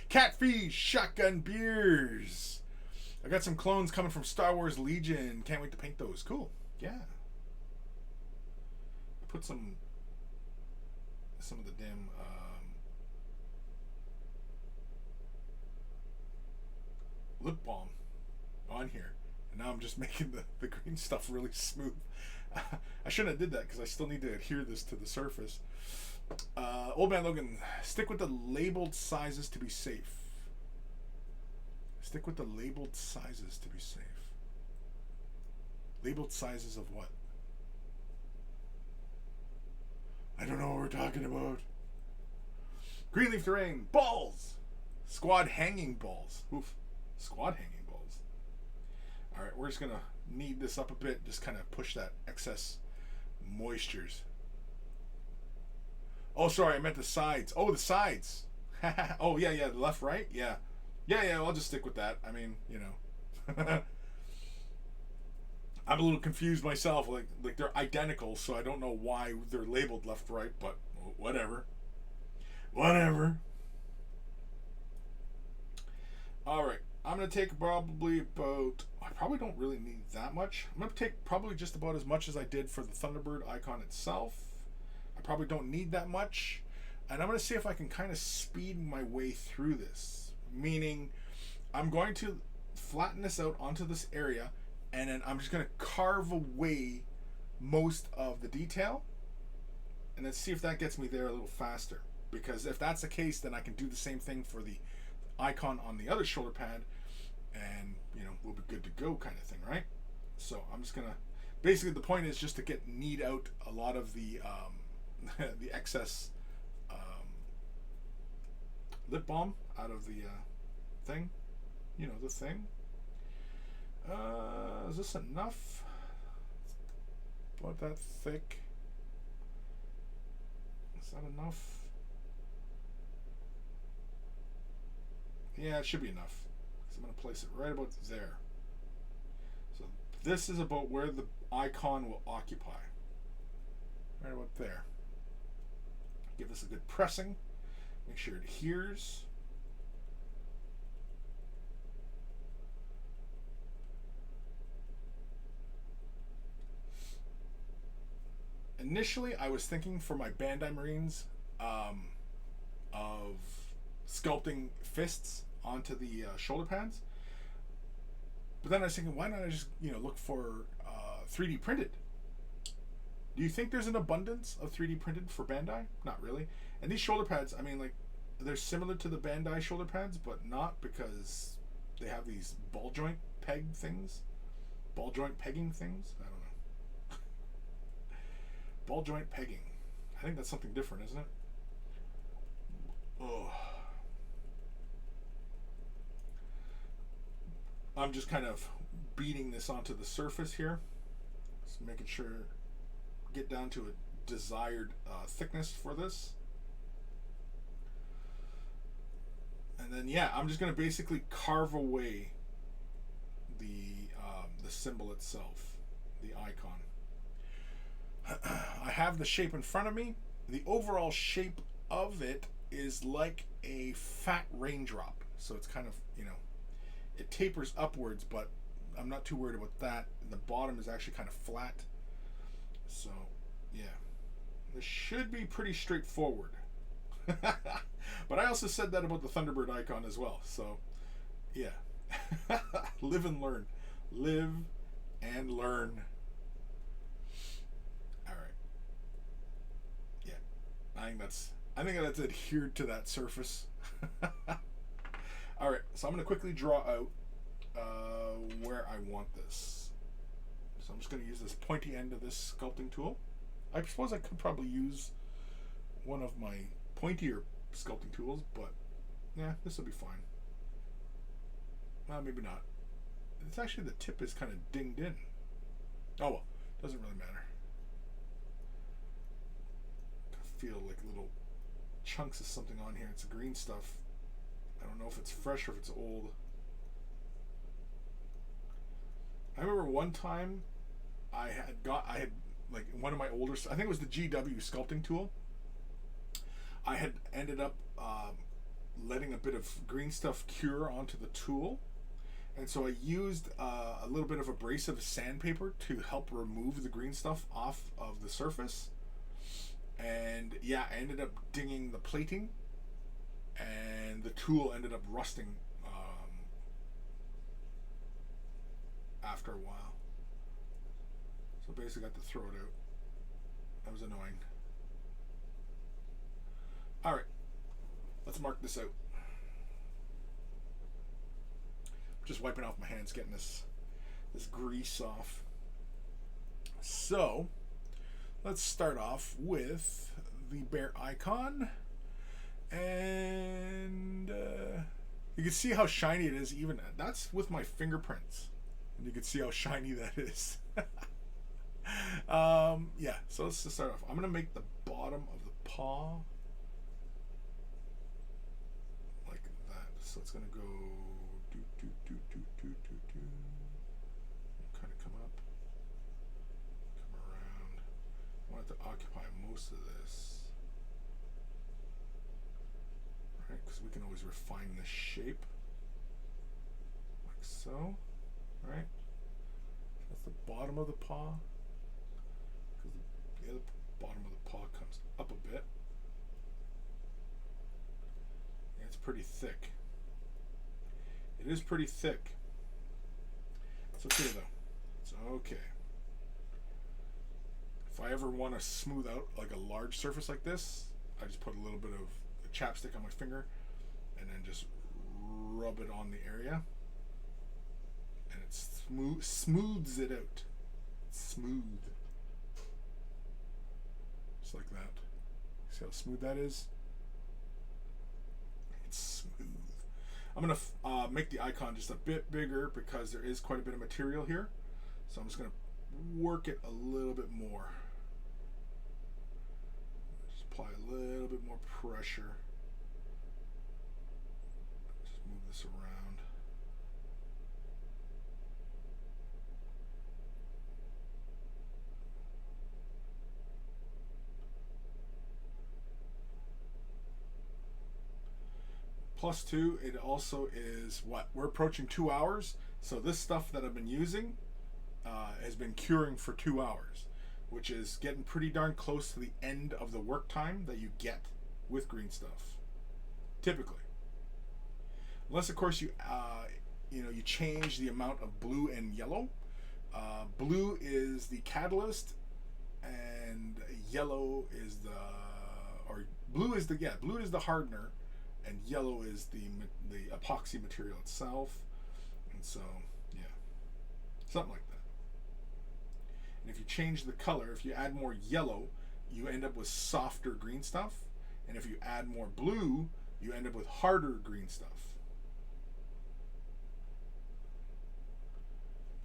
Catfish Shotgun Beers. I got some clones coming from Star Wars Legion. Can't wait to paint those. Cool. Yeah. I put some of the damn lip balm on here, and now I'm just making the green stuff really smooth. I shouldn't have did that because I still need to adhere this to the surface. Old Man Logan, stick with the labeled sizes to be safe. Stick with the labeled sizes to be safe. Labeled sizes of what? I don't know what we're talking about. Greenleaf Terrain, balls! Squad hanging balls. Oof. Squad hanging balls. Alright, we're just going to knead this up a bit. Just kind of push that excess moistures. Oh, sorry, I meant the sides. Oh, the sides. Oh, yeah, the left, right? Yeah. Yeah, I'll just stick with that. I mean, you know. I'm a little confused myself. Like they're identical, so I don't know why they're labeled left, right, but whatever. Whatever. Alright, I'm going to take probably about... I probably don't really need that much. I'm going to take probably just about as much as I did for the Thunderbird icon itself. I probably don't need that much. And I'm going to see if I can kind of speed my way through this. Meaning, I'm going to flatten this out onto this area, and then I'm just going to carve away most of the detail, and then see if that gets me there a little faster. Because if that's the case, then I can do the same thing for the icon on the other shoulder pad, and, you know, we'll be good to go kind of thing, right? So I'm just going to... Basically, the point is just to knead out a lot of the the excess lip balm out of the thing. You know, the thing. Is this enough? About that thick. Is that enough? Yeah, it should be enough. So I'm going to place it right about there. So this is about where the icon will occupy. Right about there. Give this a good pressing. Make sure it adheres. Initially, I was thinking for my Bandai Marines of sculpting fists onto the shoulder pads. But then I was thinking, why not I just, you know, look for 3D printed? Do you think there's an abundance of 3D printed for Bandai? Not really. And these shoulder pads, I mean, like, they're similar to the Bandai shoulder pads, but not, because they have these ball joint peg things. Ball joint pegging things? I don't know. Ball joint pegging. I think that's something different, isn't it? Oh. I'm just kind of beating this onto the surface here. Just making sure, get down to a desired thickness for this. And then, yeah, I'm just going to basically carve away the symbol itself, the icon. I have the shape in front of me. The overall shape of it is like a fat raindrop. So it's kind of, you know, it tapers upwards, but I'm not too worried about that. And the bottom is actually kind of flat. So, yeah. This should be pretty straightforward. But I also said that about the Thunderbird icon as well. So, yeah. Live and learn. Live and learn. All right. Yeah. I think that's adhered to that surface. All right. So I'm going to quickly draw out where I want this. So I'm just going to use this pointy end of this sculpting tool. I suppose I could probably use one of my pointier sculpting tools, but yeah, this will be fine. Well, maybe not. It's actually, the tip is kind of dinged in. Oh well, doesn't really matter. I feel like little chunks of something on here. It's green stuff. I don't know if it's fresh or if it's old. I remember one time I had like one of my older, I think it was the GW sculpting tool. I had ended up letting a bit of green stuff cure onto the tool, and so I used a little bit of abrasive sandpaper to help remove the green stuff off of the surface. And yeah, I ended up dinging the plating, and the tool ended up rusting after a while. So basically got to throw it out. That was annoying. Alright, let's mark this out. Just wiping off my hands, getting this grease off. So let's start off with the bear icon, and you can see how shiny it is. Even that's with my fingerprints, and you can see how shiny that is. Yeah, so let's just start off. I'm gonna make the bottom of the paw like that. So it's gonna go kind of come up, come around. I want it to occupy most of this, right? Because we can always refine the shape, like so, right? That's the bottom of the paw. Because the other bottom of the paw comes up a bit. Yeah, it's pretty thick. It is pretty thick. It's okay though. It's okay. If I ever want to smooth out like a large surface like this, I just put a little bit of chapstick on my finger and then just rub it on the area, and it smooths it out. It's smooth. Just like that. See how smooth that is? It's smooth. I'm going to make the icon just a bit bigger because there is quite a bit of material here. So I'm just going to work it a little bit more. Just apply a little bit more pressure. Just move this around. +2, it also is what? We're approaching 2 hours. So this stuff that I've been using has been curing for 2 hours, which is getting pretty darn close to the end of the work time that you get with green stuff, typically. Unless, of course, you change the amount of blue and yellow. Blue is the catalyst, and yellow is blue is the hardener, and yellow is the epoxy material itself. And so, yeah, something like that. And if you change the color, if you add more yellow, you end up with softer green stuff. And if you add more blue, you end up with harder green stuff.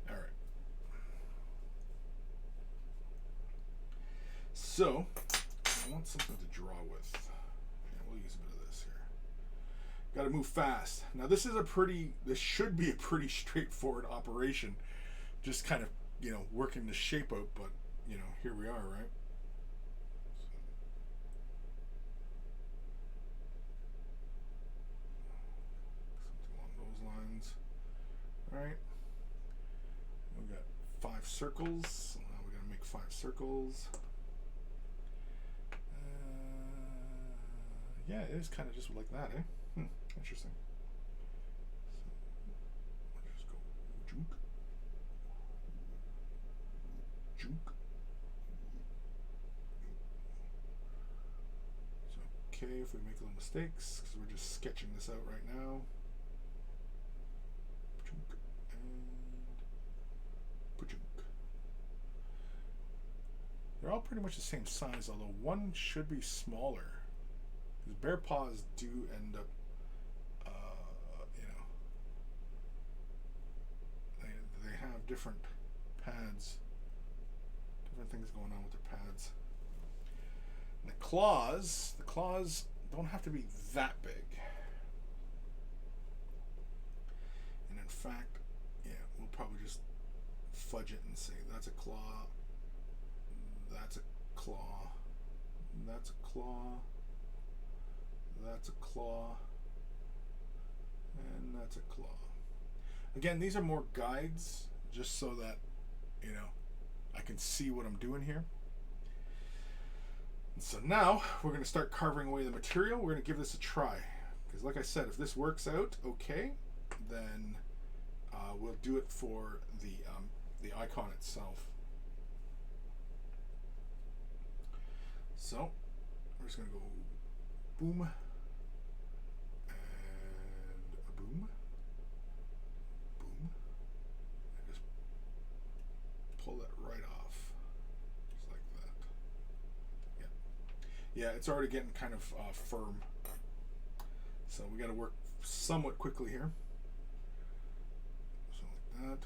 All right. So, I want something to draw with. Yeah, we'll use a bit of this here. Got to move fast. Now this should be a pretty straightforward operation. Just kind of, working the shape out, but, here we are, right? Something along those lines. All right. We got 5 circles. So now we're going to make 5 circles. Yeah, it is kind of just like that, eh? Interesting. So, I'll just go juke. okay if we make little mistakes because we're just sketching this out right now. They're all pretty much the same size, although one should be smaller. Because bear paws do end up, you know, they have different pads, different things going on with their pads. And the claws don't have to be that big. And in fact, yeah, we'll probably just fudge it and say that's a claw. That's a claw. That's a claw. That's a claw. And that's a claw. Again, these are more guides just so that, you know, I can see what I'm doing here. And so now we're going to start carving away the material. We're going to give this a try. Because like I said, if this works out okay, then we'll do it for the icon itself. So we're just going to go boom and a boom, boom, and just pull that right off, just like that. Yeah, it's already getting kind of firm, so we got to work somewhat quickly here. So like that.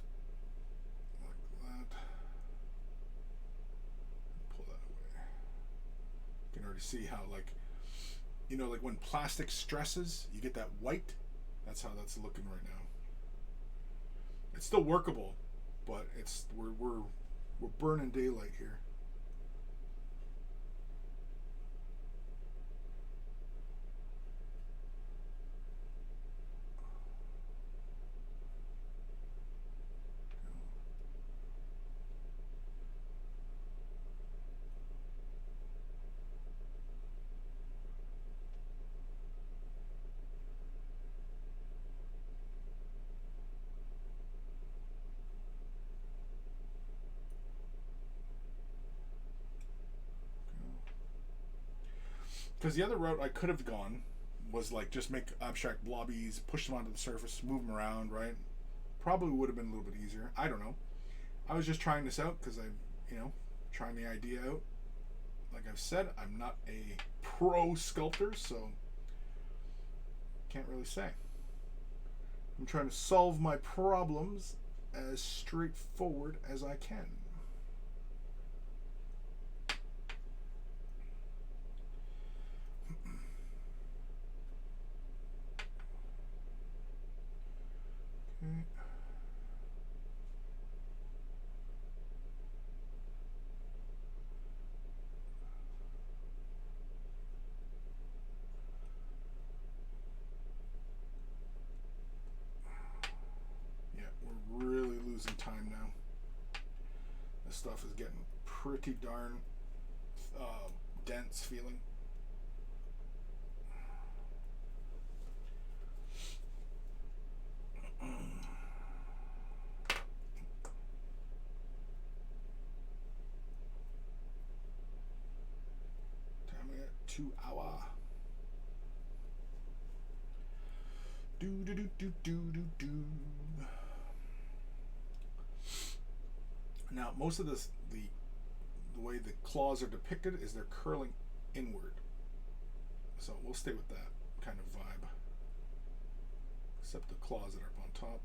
You can already see how, like, you know, like when plastic stresses, you get that white. That's how that's looking right now. It's still workable, but it's we're burning daylight here. Because the other route I could have gone was like just make abstract blobbies, push them onto the surface, move them around, right? Probably would have been a little bit easier. I don't know. I was just trying this out because trying the idea out. Like I've said, I'm not a pro sculptor, so can't really say. I'm trying to solve my problems as straightforward as I can. Losing time now. This stuff is getting pretty darn dense feeling. Time at 2 hours. Do do do do do do do. Now, most of this, the way the claws are depicted is they're curling inward. So we'll stay with that kind of vibe. Except the claws that are up on top.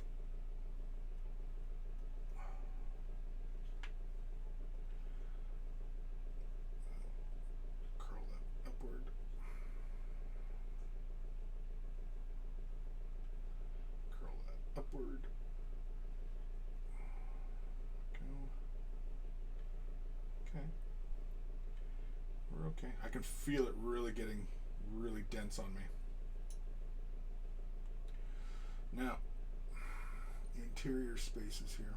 Curl that upward. Curl that upward. Okay, I can feel it really getting really dense on me. Now, interior spaces here.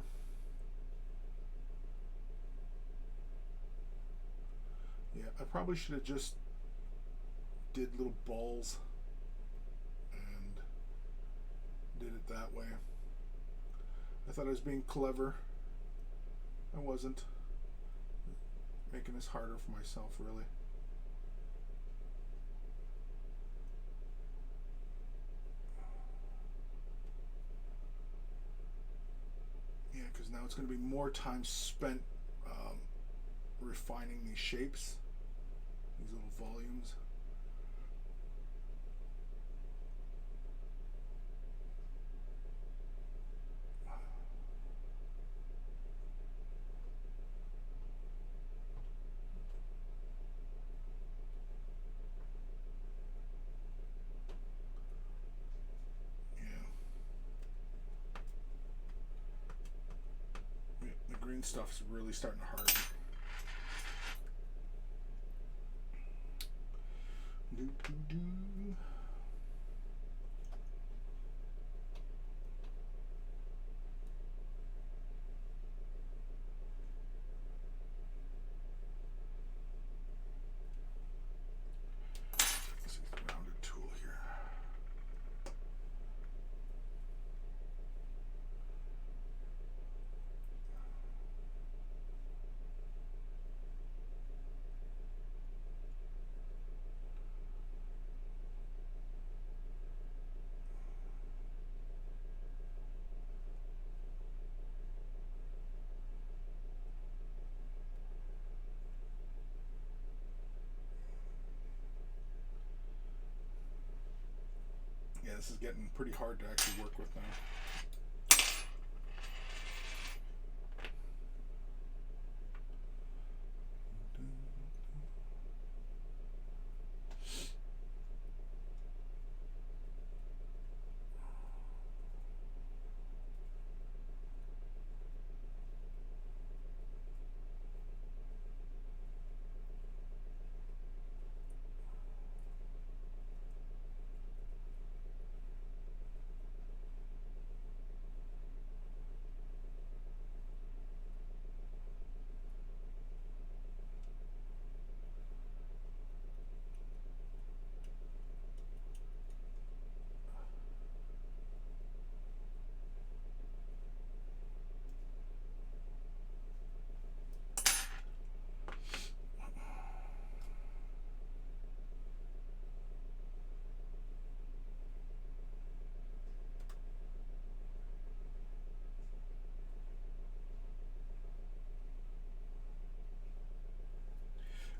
Yeah, I probably should have just did little balls and did it that way. I thought I was being clever. I wasn't. Making this harder for myself, really. it's going to be more time spent refining these shapes, these little volumes. The green stuff's really starting to harden. This is the rounded tool here. Yeah, this is getting pretty hard to actually work with now.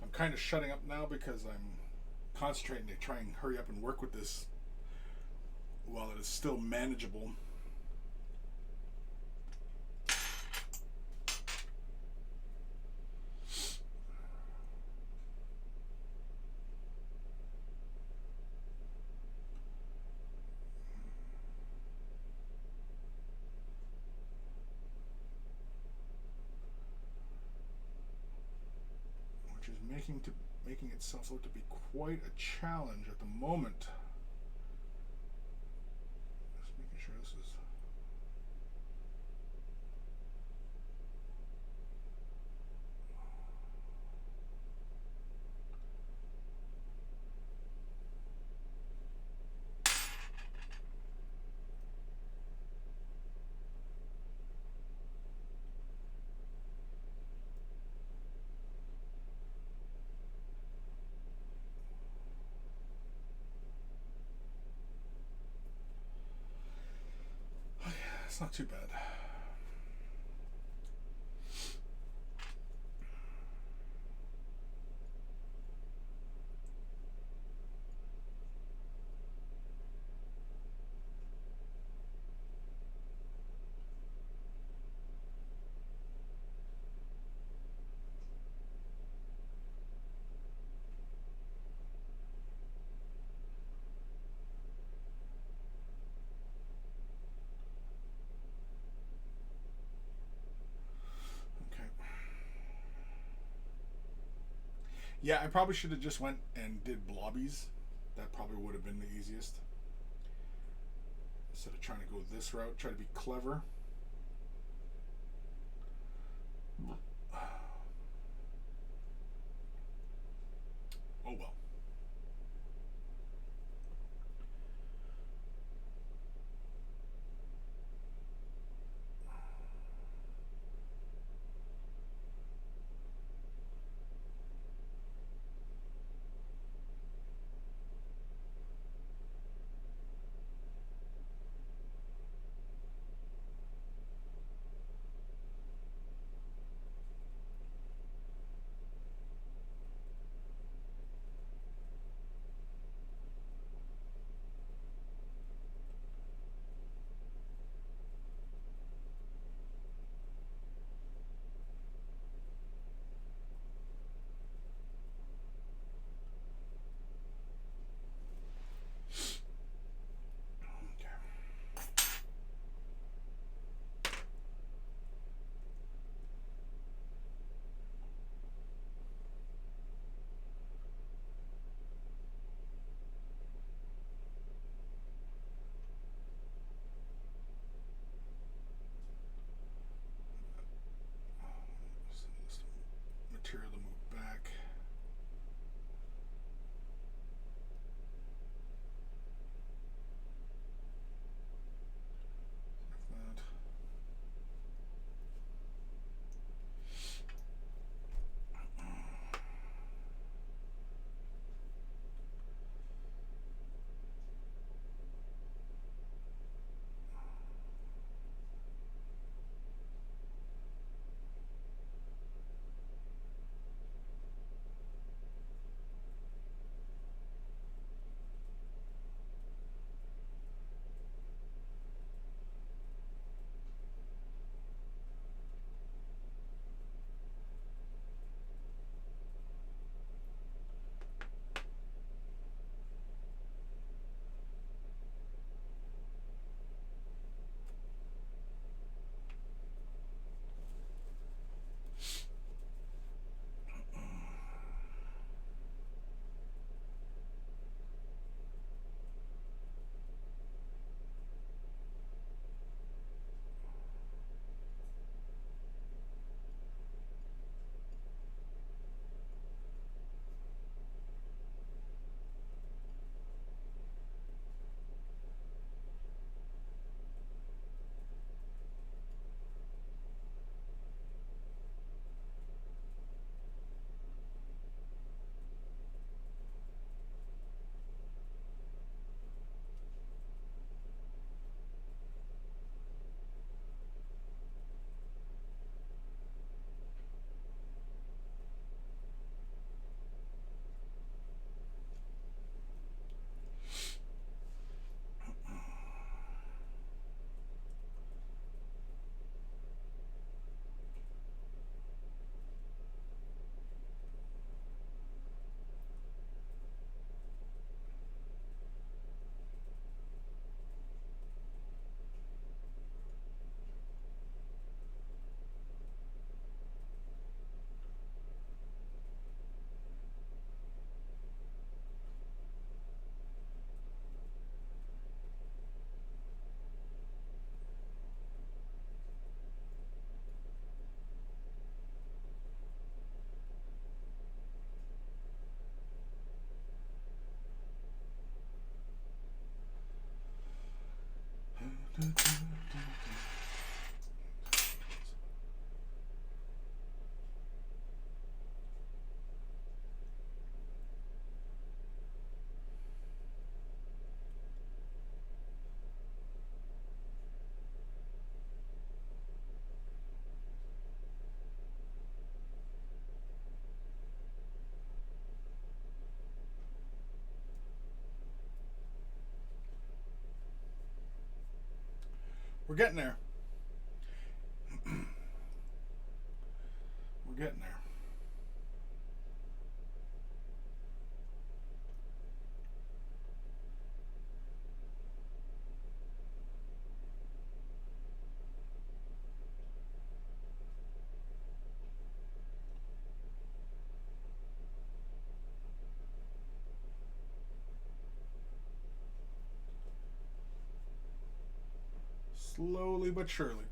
I'm kind of shutting up now because I'm concentrating to try and hurry up and work with this while it is still manageable. Which is making itself out to be quite a challenge at the moment. Just making sure this is it's not too bad. Yeah, I probably should have just went and did blobbies. That probably would have been the easiest. Instead of trying to go this route, try to be clever. Oh well. We're getting there. We're getting there. Slowly but surely.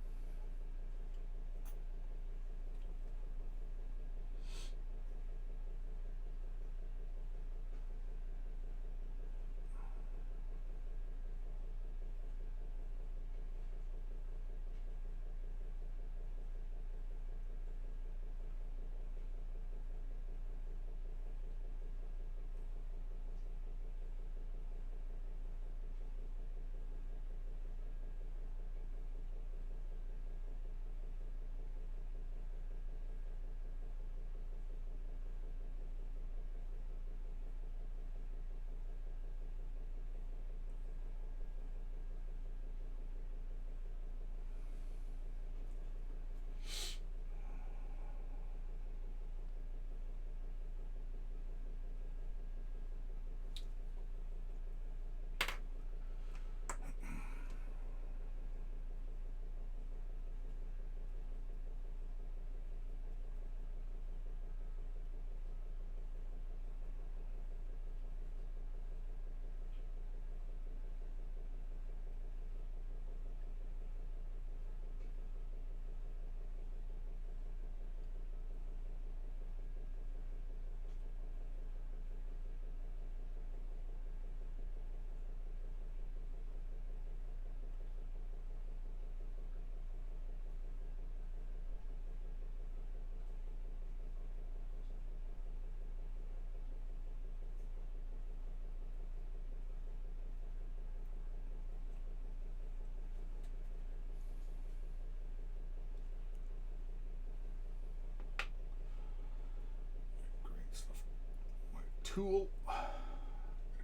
Tool.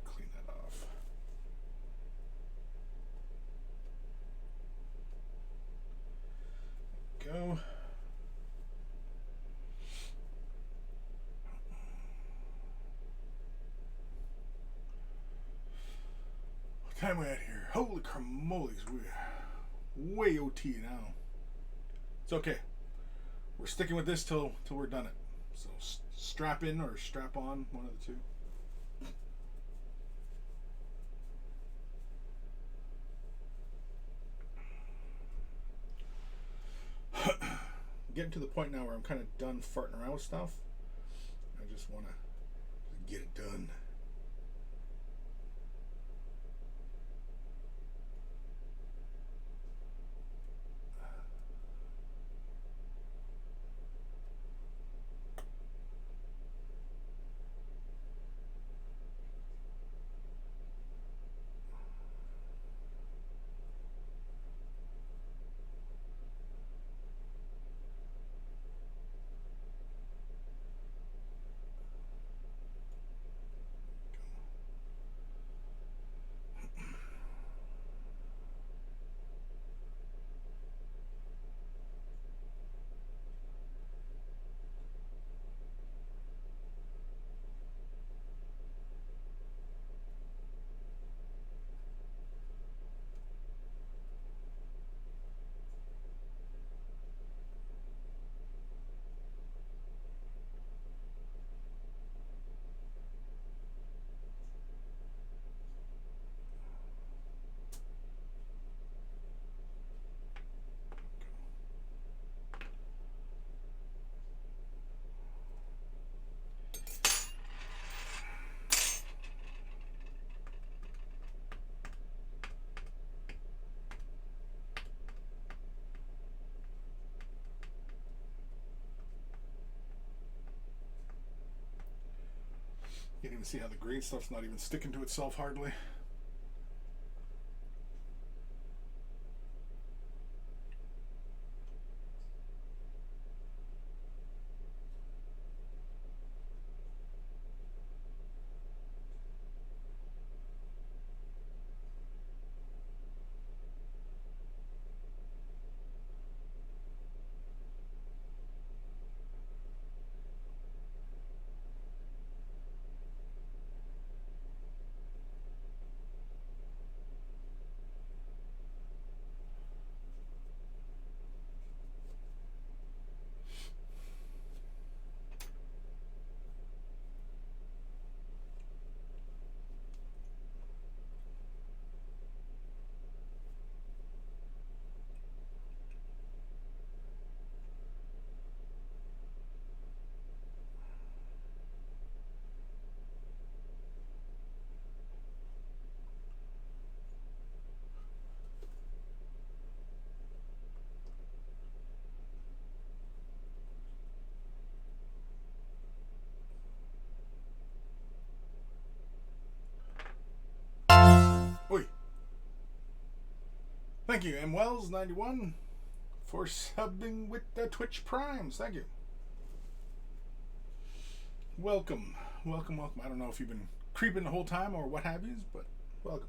Clean that off. Go. What time are we at here? Holy cramoles, we're way OT now. It's okay. We're sticking with this till we're done it. So strap in or strap on, one of the two. Getting to the point now where I'm kind of done farting around with stuff. I just want to get it done. You can even see how the green stuff's not even sticking to itself hardly. Oi. Thank you, M. Wells91, for subbing with the Twitch Primes. Thank you. Welcome. Welcome, welcome. I don't know if you've been creeping the whole time or what have yous, but welcome.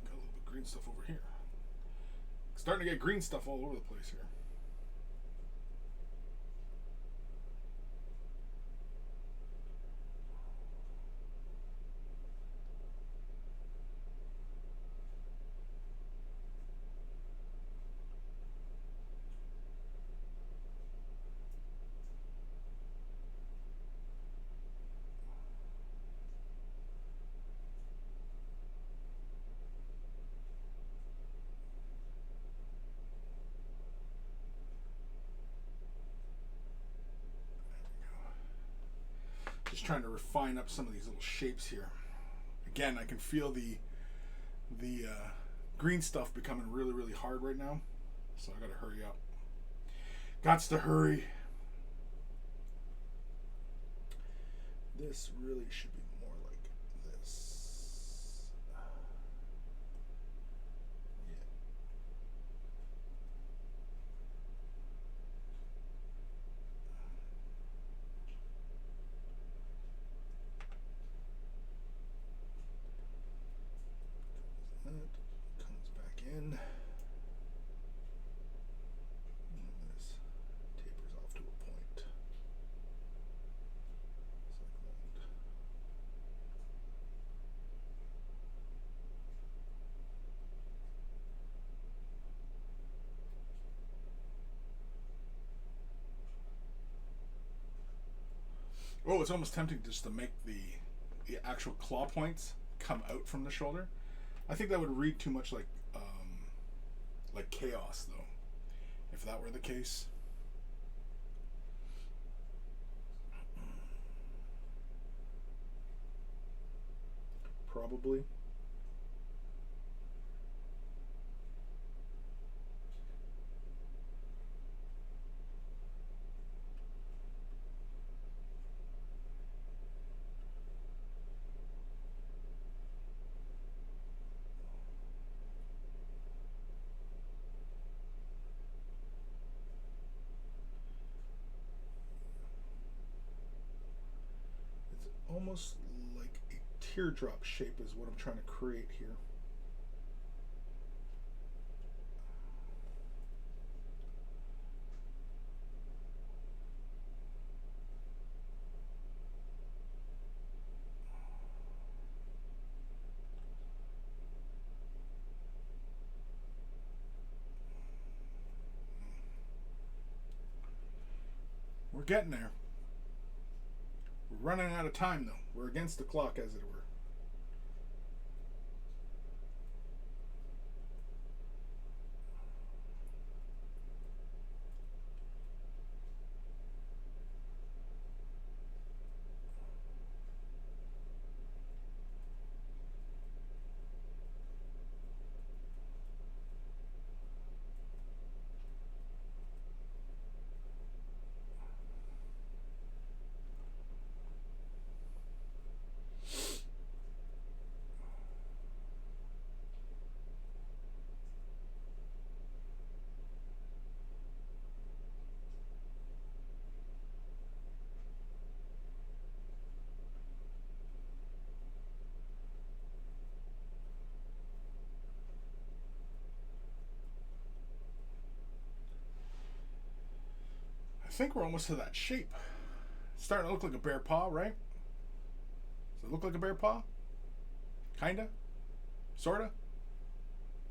Got a little bit of green stuff over here. Starting to get green stuff all over the place here. Just trying to refine up some of these little shapes here. Again, I can feel the green stuff becoming really, really hard right now. So I gotta hurry up. Gots to hurry. This really should be more like this. Yeah. That comes back in. And this tapers off to a point. Just like that. Oh, it's almost tempting just to make the actual claw points come out from the shoulder. I think that would read too much like chaos, though. If that were the case. Probably. Almost like a teardrop shape is what I'm trying to create here. We're getting there. We're running out of time, though. We're against the clock, as it were. think we're almost to that shape. It's starting to look like a bear paw, right? Does it look like a bear paw? Kinda? Sorta?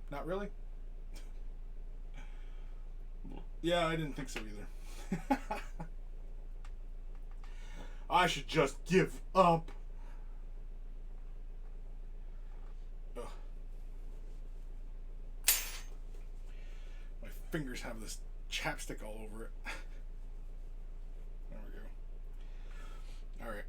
Not really? Yeah, I didn't think so either. I should just give up. Ugh. My fingers have this chapstick all over it. There we go. All right.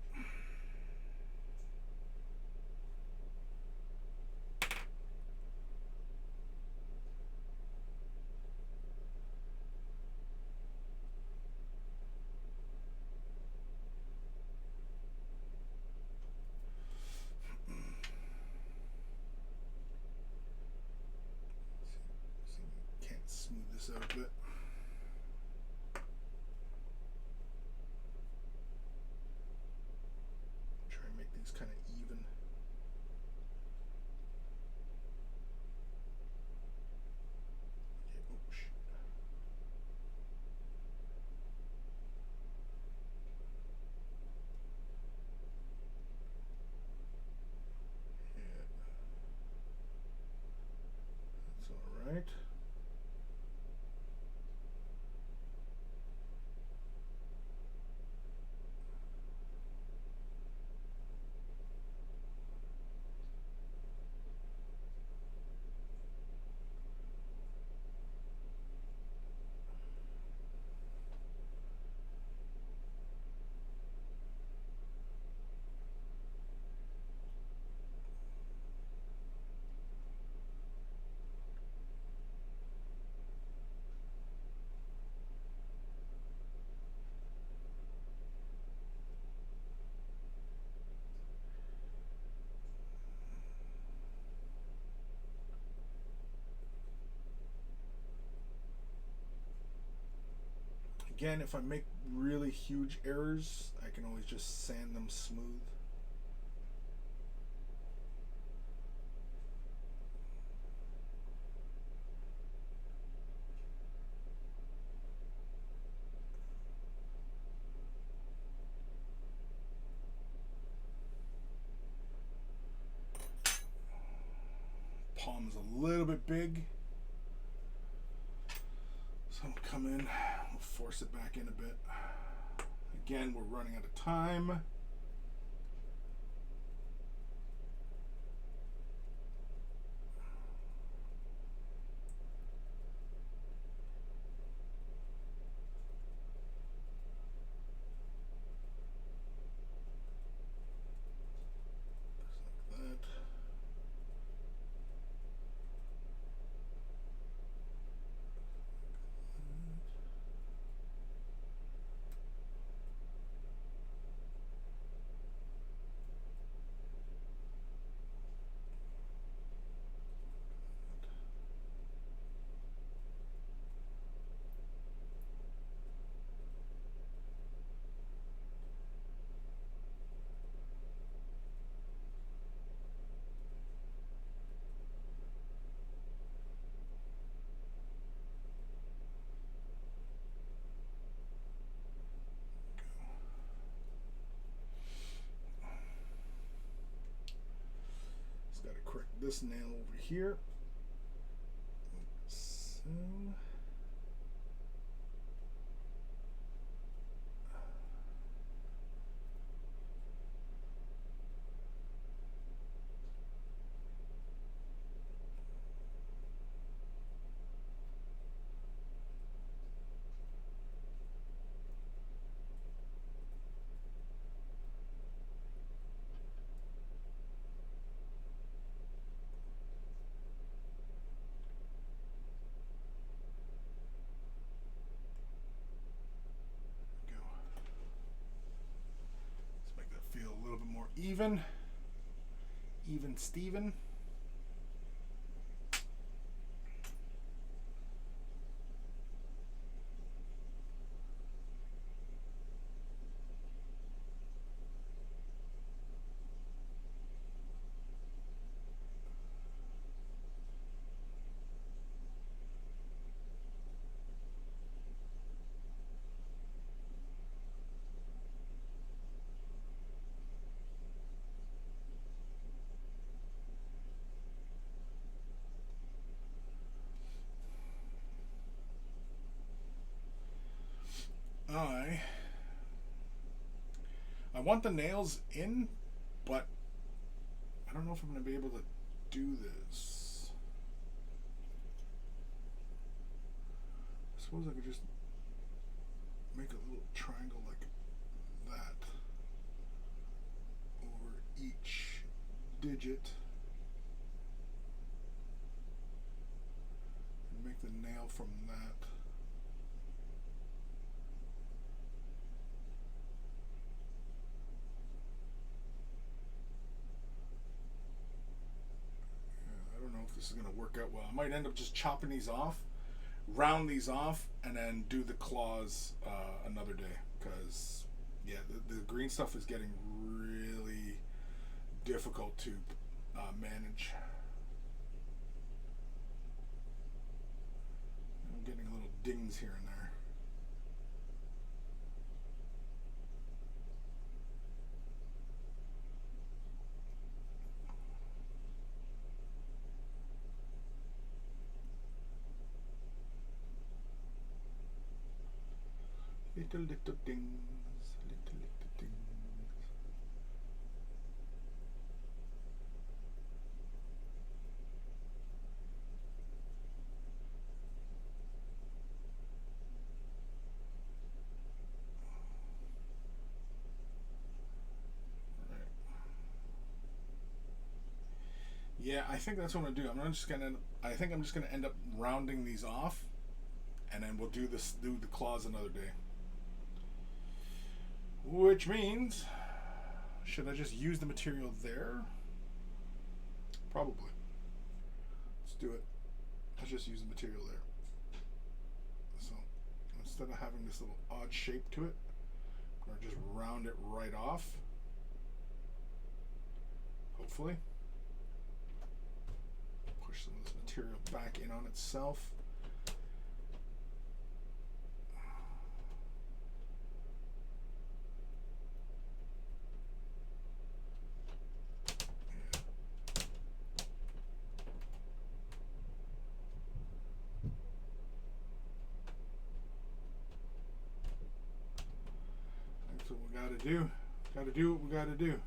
Can't smooth this out a bit. Try and make these kind of even. Yeah, oh shit. Yeah. That's all right. Again, if I make really huge errors, I can always just sand them smooth. Palm's a little bit big. So I'll come in, we'll force it back in a bit. Again, we're running out of time. Just like that. Just got to correct this nail over here. So. Feel a little bit more even Steven. I want the nails in, but I don't know if I'm going to be able to do this. I suppose I could just make a little triangle like that over each digit and make the nail from that. I don't know if this is going to work out well. I might end up just chopping these off, round these off, and then do the claws another day, because yeah, the green stuff is getting really difficult to manage. I'm getting little dings here and there. Little dings, little dings. Right. Yeah, I think that's what I'm gonna do. I think I'm just gonna end up rounding these off, and then we'll do the claws another day. Which means, should I just use the material there? Probably. Let's do it. Let's just use the material there. So instead of having this little odd shape to it, I'm going to just round it right off. Hopefully. Push some of this material back in on itself. That's what we got to do. Got to do what we got to do.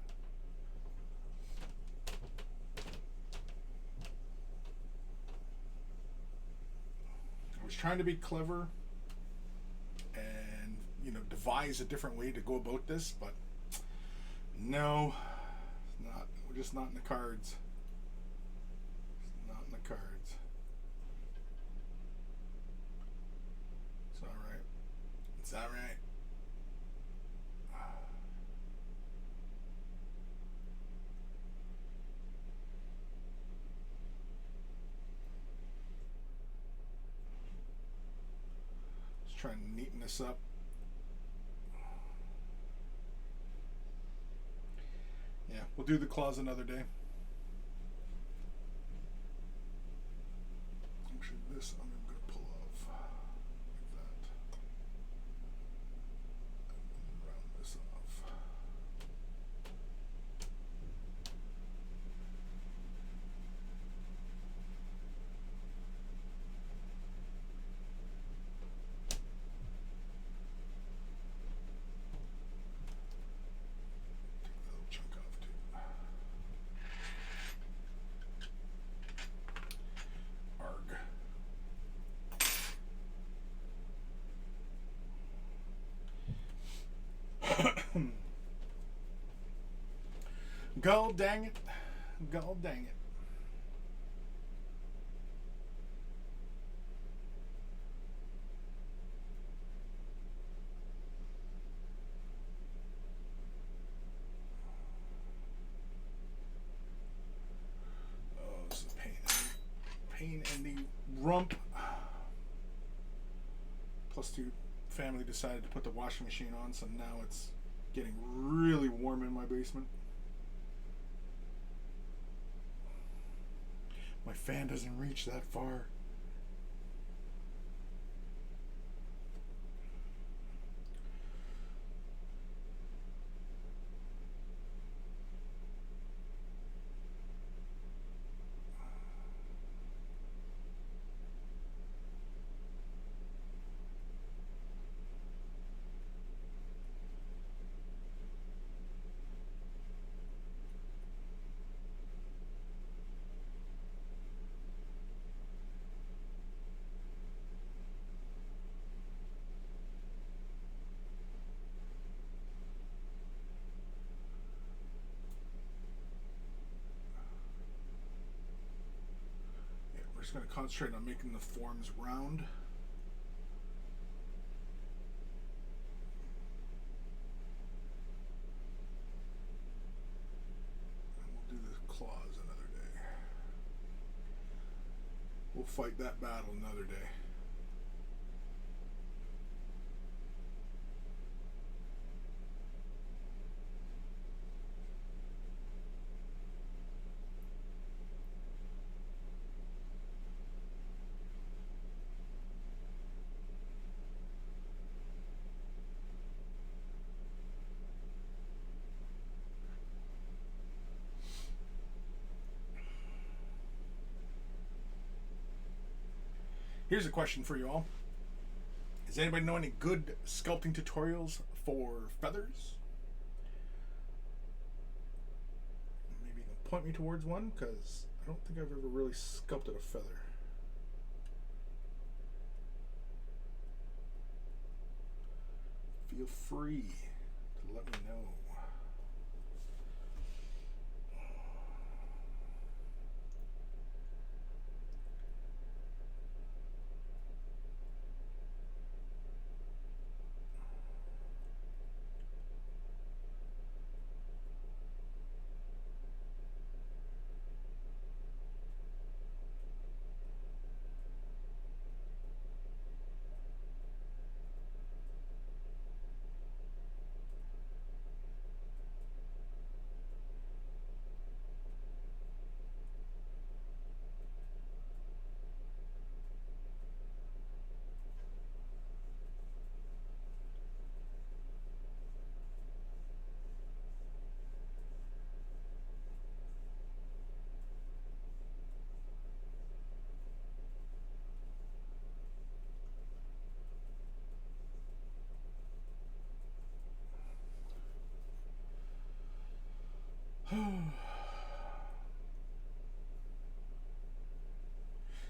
I was trying to be clever and, you know, devise a different way to go about this, but no, it's not. We're just not in the cards. It's not in the cards. It's all right. It's all right. Just trying to neaten this up. Yeah, we'll do the claws another day. Actually, this I'm going to pull off like that. And round this off. Take the little chunk off too. Arg. Go dang it. Go dang it. Oh, this is a pain. Pain in the rump. Plus two, family decided to put the washing machine on, so now it's getting really warm in my basement. My fan doesn't reach that far. just going to concentrate on making the forms round. And we'll do the claws another day. We'll fight that battle another day. Here's a question for you all. Does anybody know any good sculpting tutorials for feathers? Maybe you can point me towards one, because I don't think I've ever really sculpted a feather. Feel free to let me know.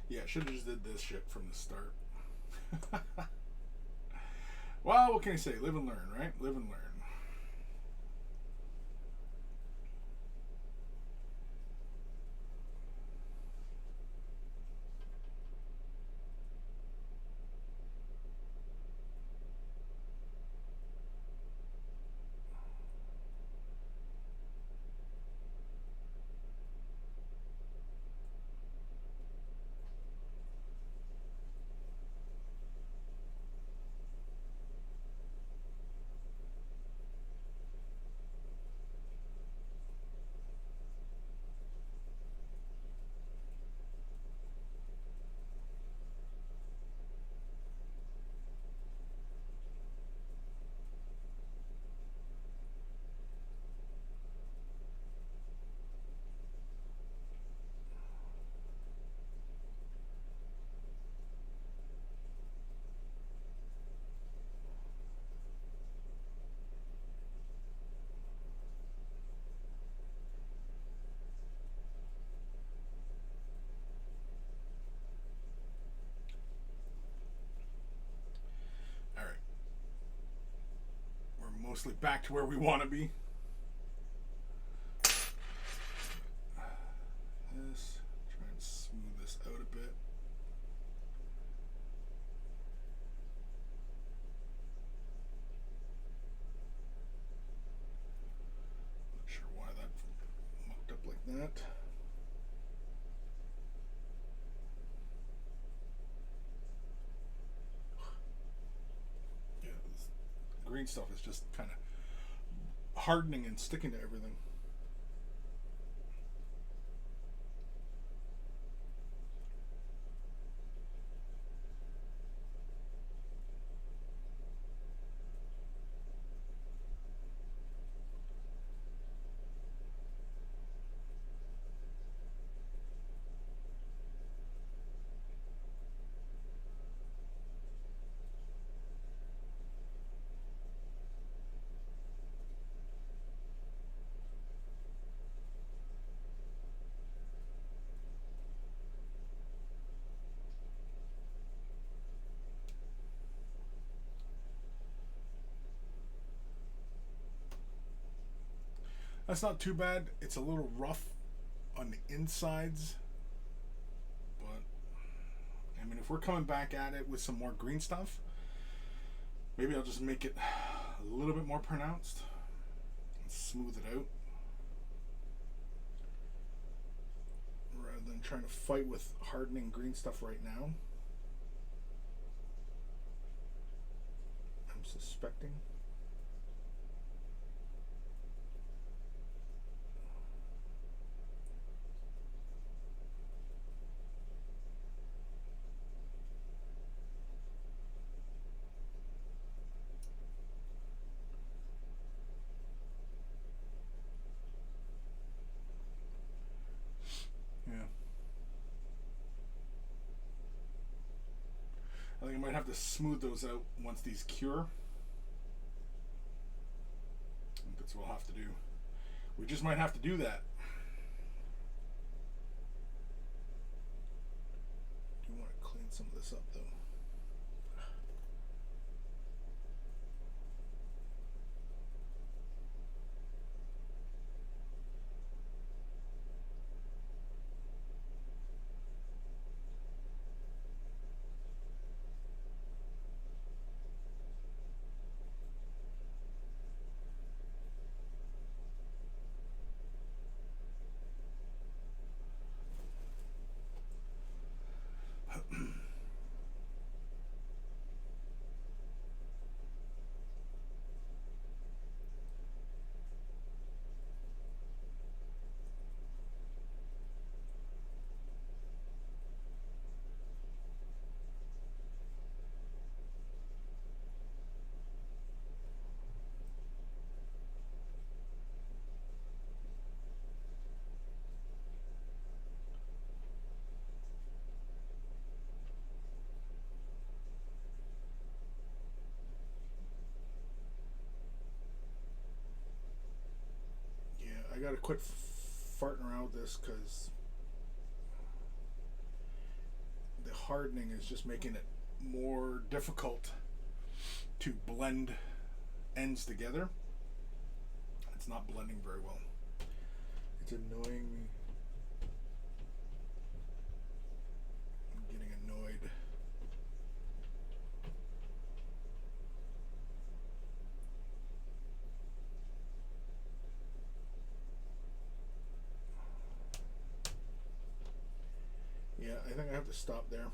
Yeah, should have just did this shit from the start. Well, what can I say? Live and learn, right? Live and learn. Mostly back to where we want to be. This, try and smooth this out a bit. Not sure why that mucked up like that. Yeah, this green stuff is just kind of hardening and sticking to everything. That's not too bad. It's a little rough on the insides, but I mean, if we're coming back at it with some more green stuff, maybe I'll just make it a little bit more pronounced and smooth it out, rather than trying to fight with hardening green stuff right now. I'm suspecting. I think I might have to smooth those out once these cure. I think that's what we'll have to do. We just might have to do that. Do want to clean some of this up though. I gotta quit farting around with this because the hardening is just making it more difficult to blend ends together. It's not blending very well. It's annoying me. I'm getting annoyed. Yeah, I think I have to stop there.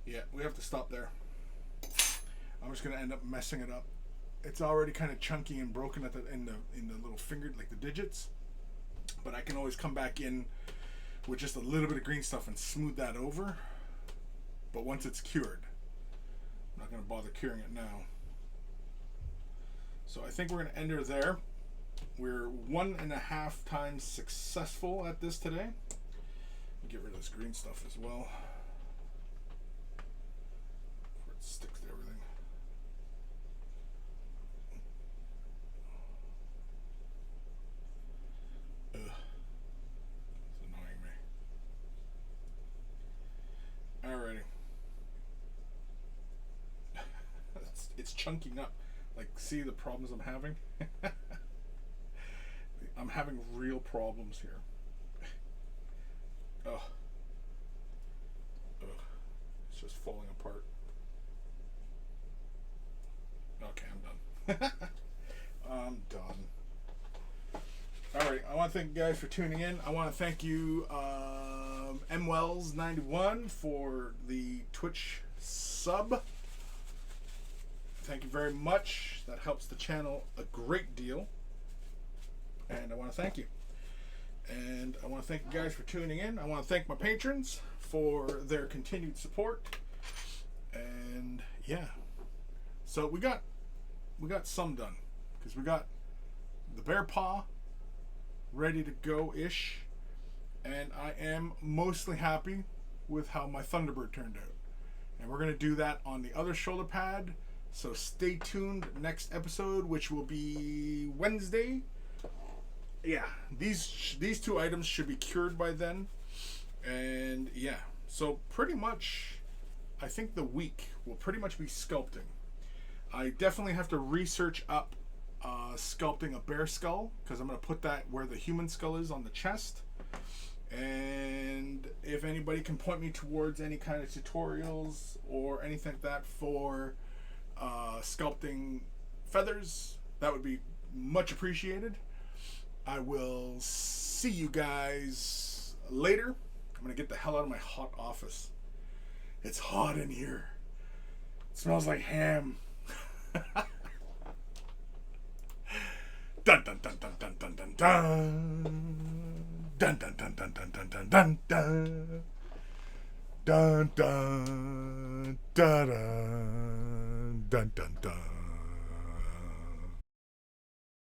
Yeah, we have to stop there. I'm just gonna end up messing it up. It's already kind of chunky and broken at in the little finger, like the digits. But I can always come back in with just a little bit of green stuff and smooth that over. But once it's cured, I'm not gonna bother curing it now. So I think we're gonna end her there. We're 1.5 times successful at this today. Get rid of this green stuff as well. Sticks to everything. Ugh. It's annoying me. Alrighty. It's chunking up. Like, see the problems I'm having? I'm having real problems here. Ugh. Ugh. It's just falling apart. Okay, I'm done. I'm done. Alright, I want to thank you guys for tuning in. I want to thank you, MWells91 for the Twitch sub. Thank you very much. That helps the channel a great deal. And I want to thank you. And I want to thank you guys for tuning in. I want to thank my patrons for their continued support. And yeah. So we got some done. Because we got the bear paw ready to go-ish. And I am mostly happy with how my Thunderbird turned out. And we're going to do that on the other shoulder pad. So stay tuned next episode, which will be Wednesday. Yeah, these two items should be cured by then. And yeah, so pretty much, I think the week will pretty much be sculpting. I definitely have to research up sculpting a bear skull, because I'm going to put that where the human skull is on the chest. And if anybody can point me towards any kind of tutorials or anything like that for sculpting feathers, that would be much appreciated. I will see you guys later. I'm going to get the hell out of my hot office. It's hot in here. It smells like ham. Dun dun dun dun dun dun dun dun. Dun dun dun dun dun dun dun dun dun. Dun dun dun dun dun dun.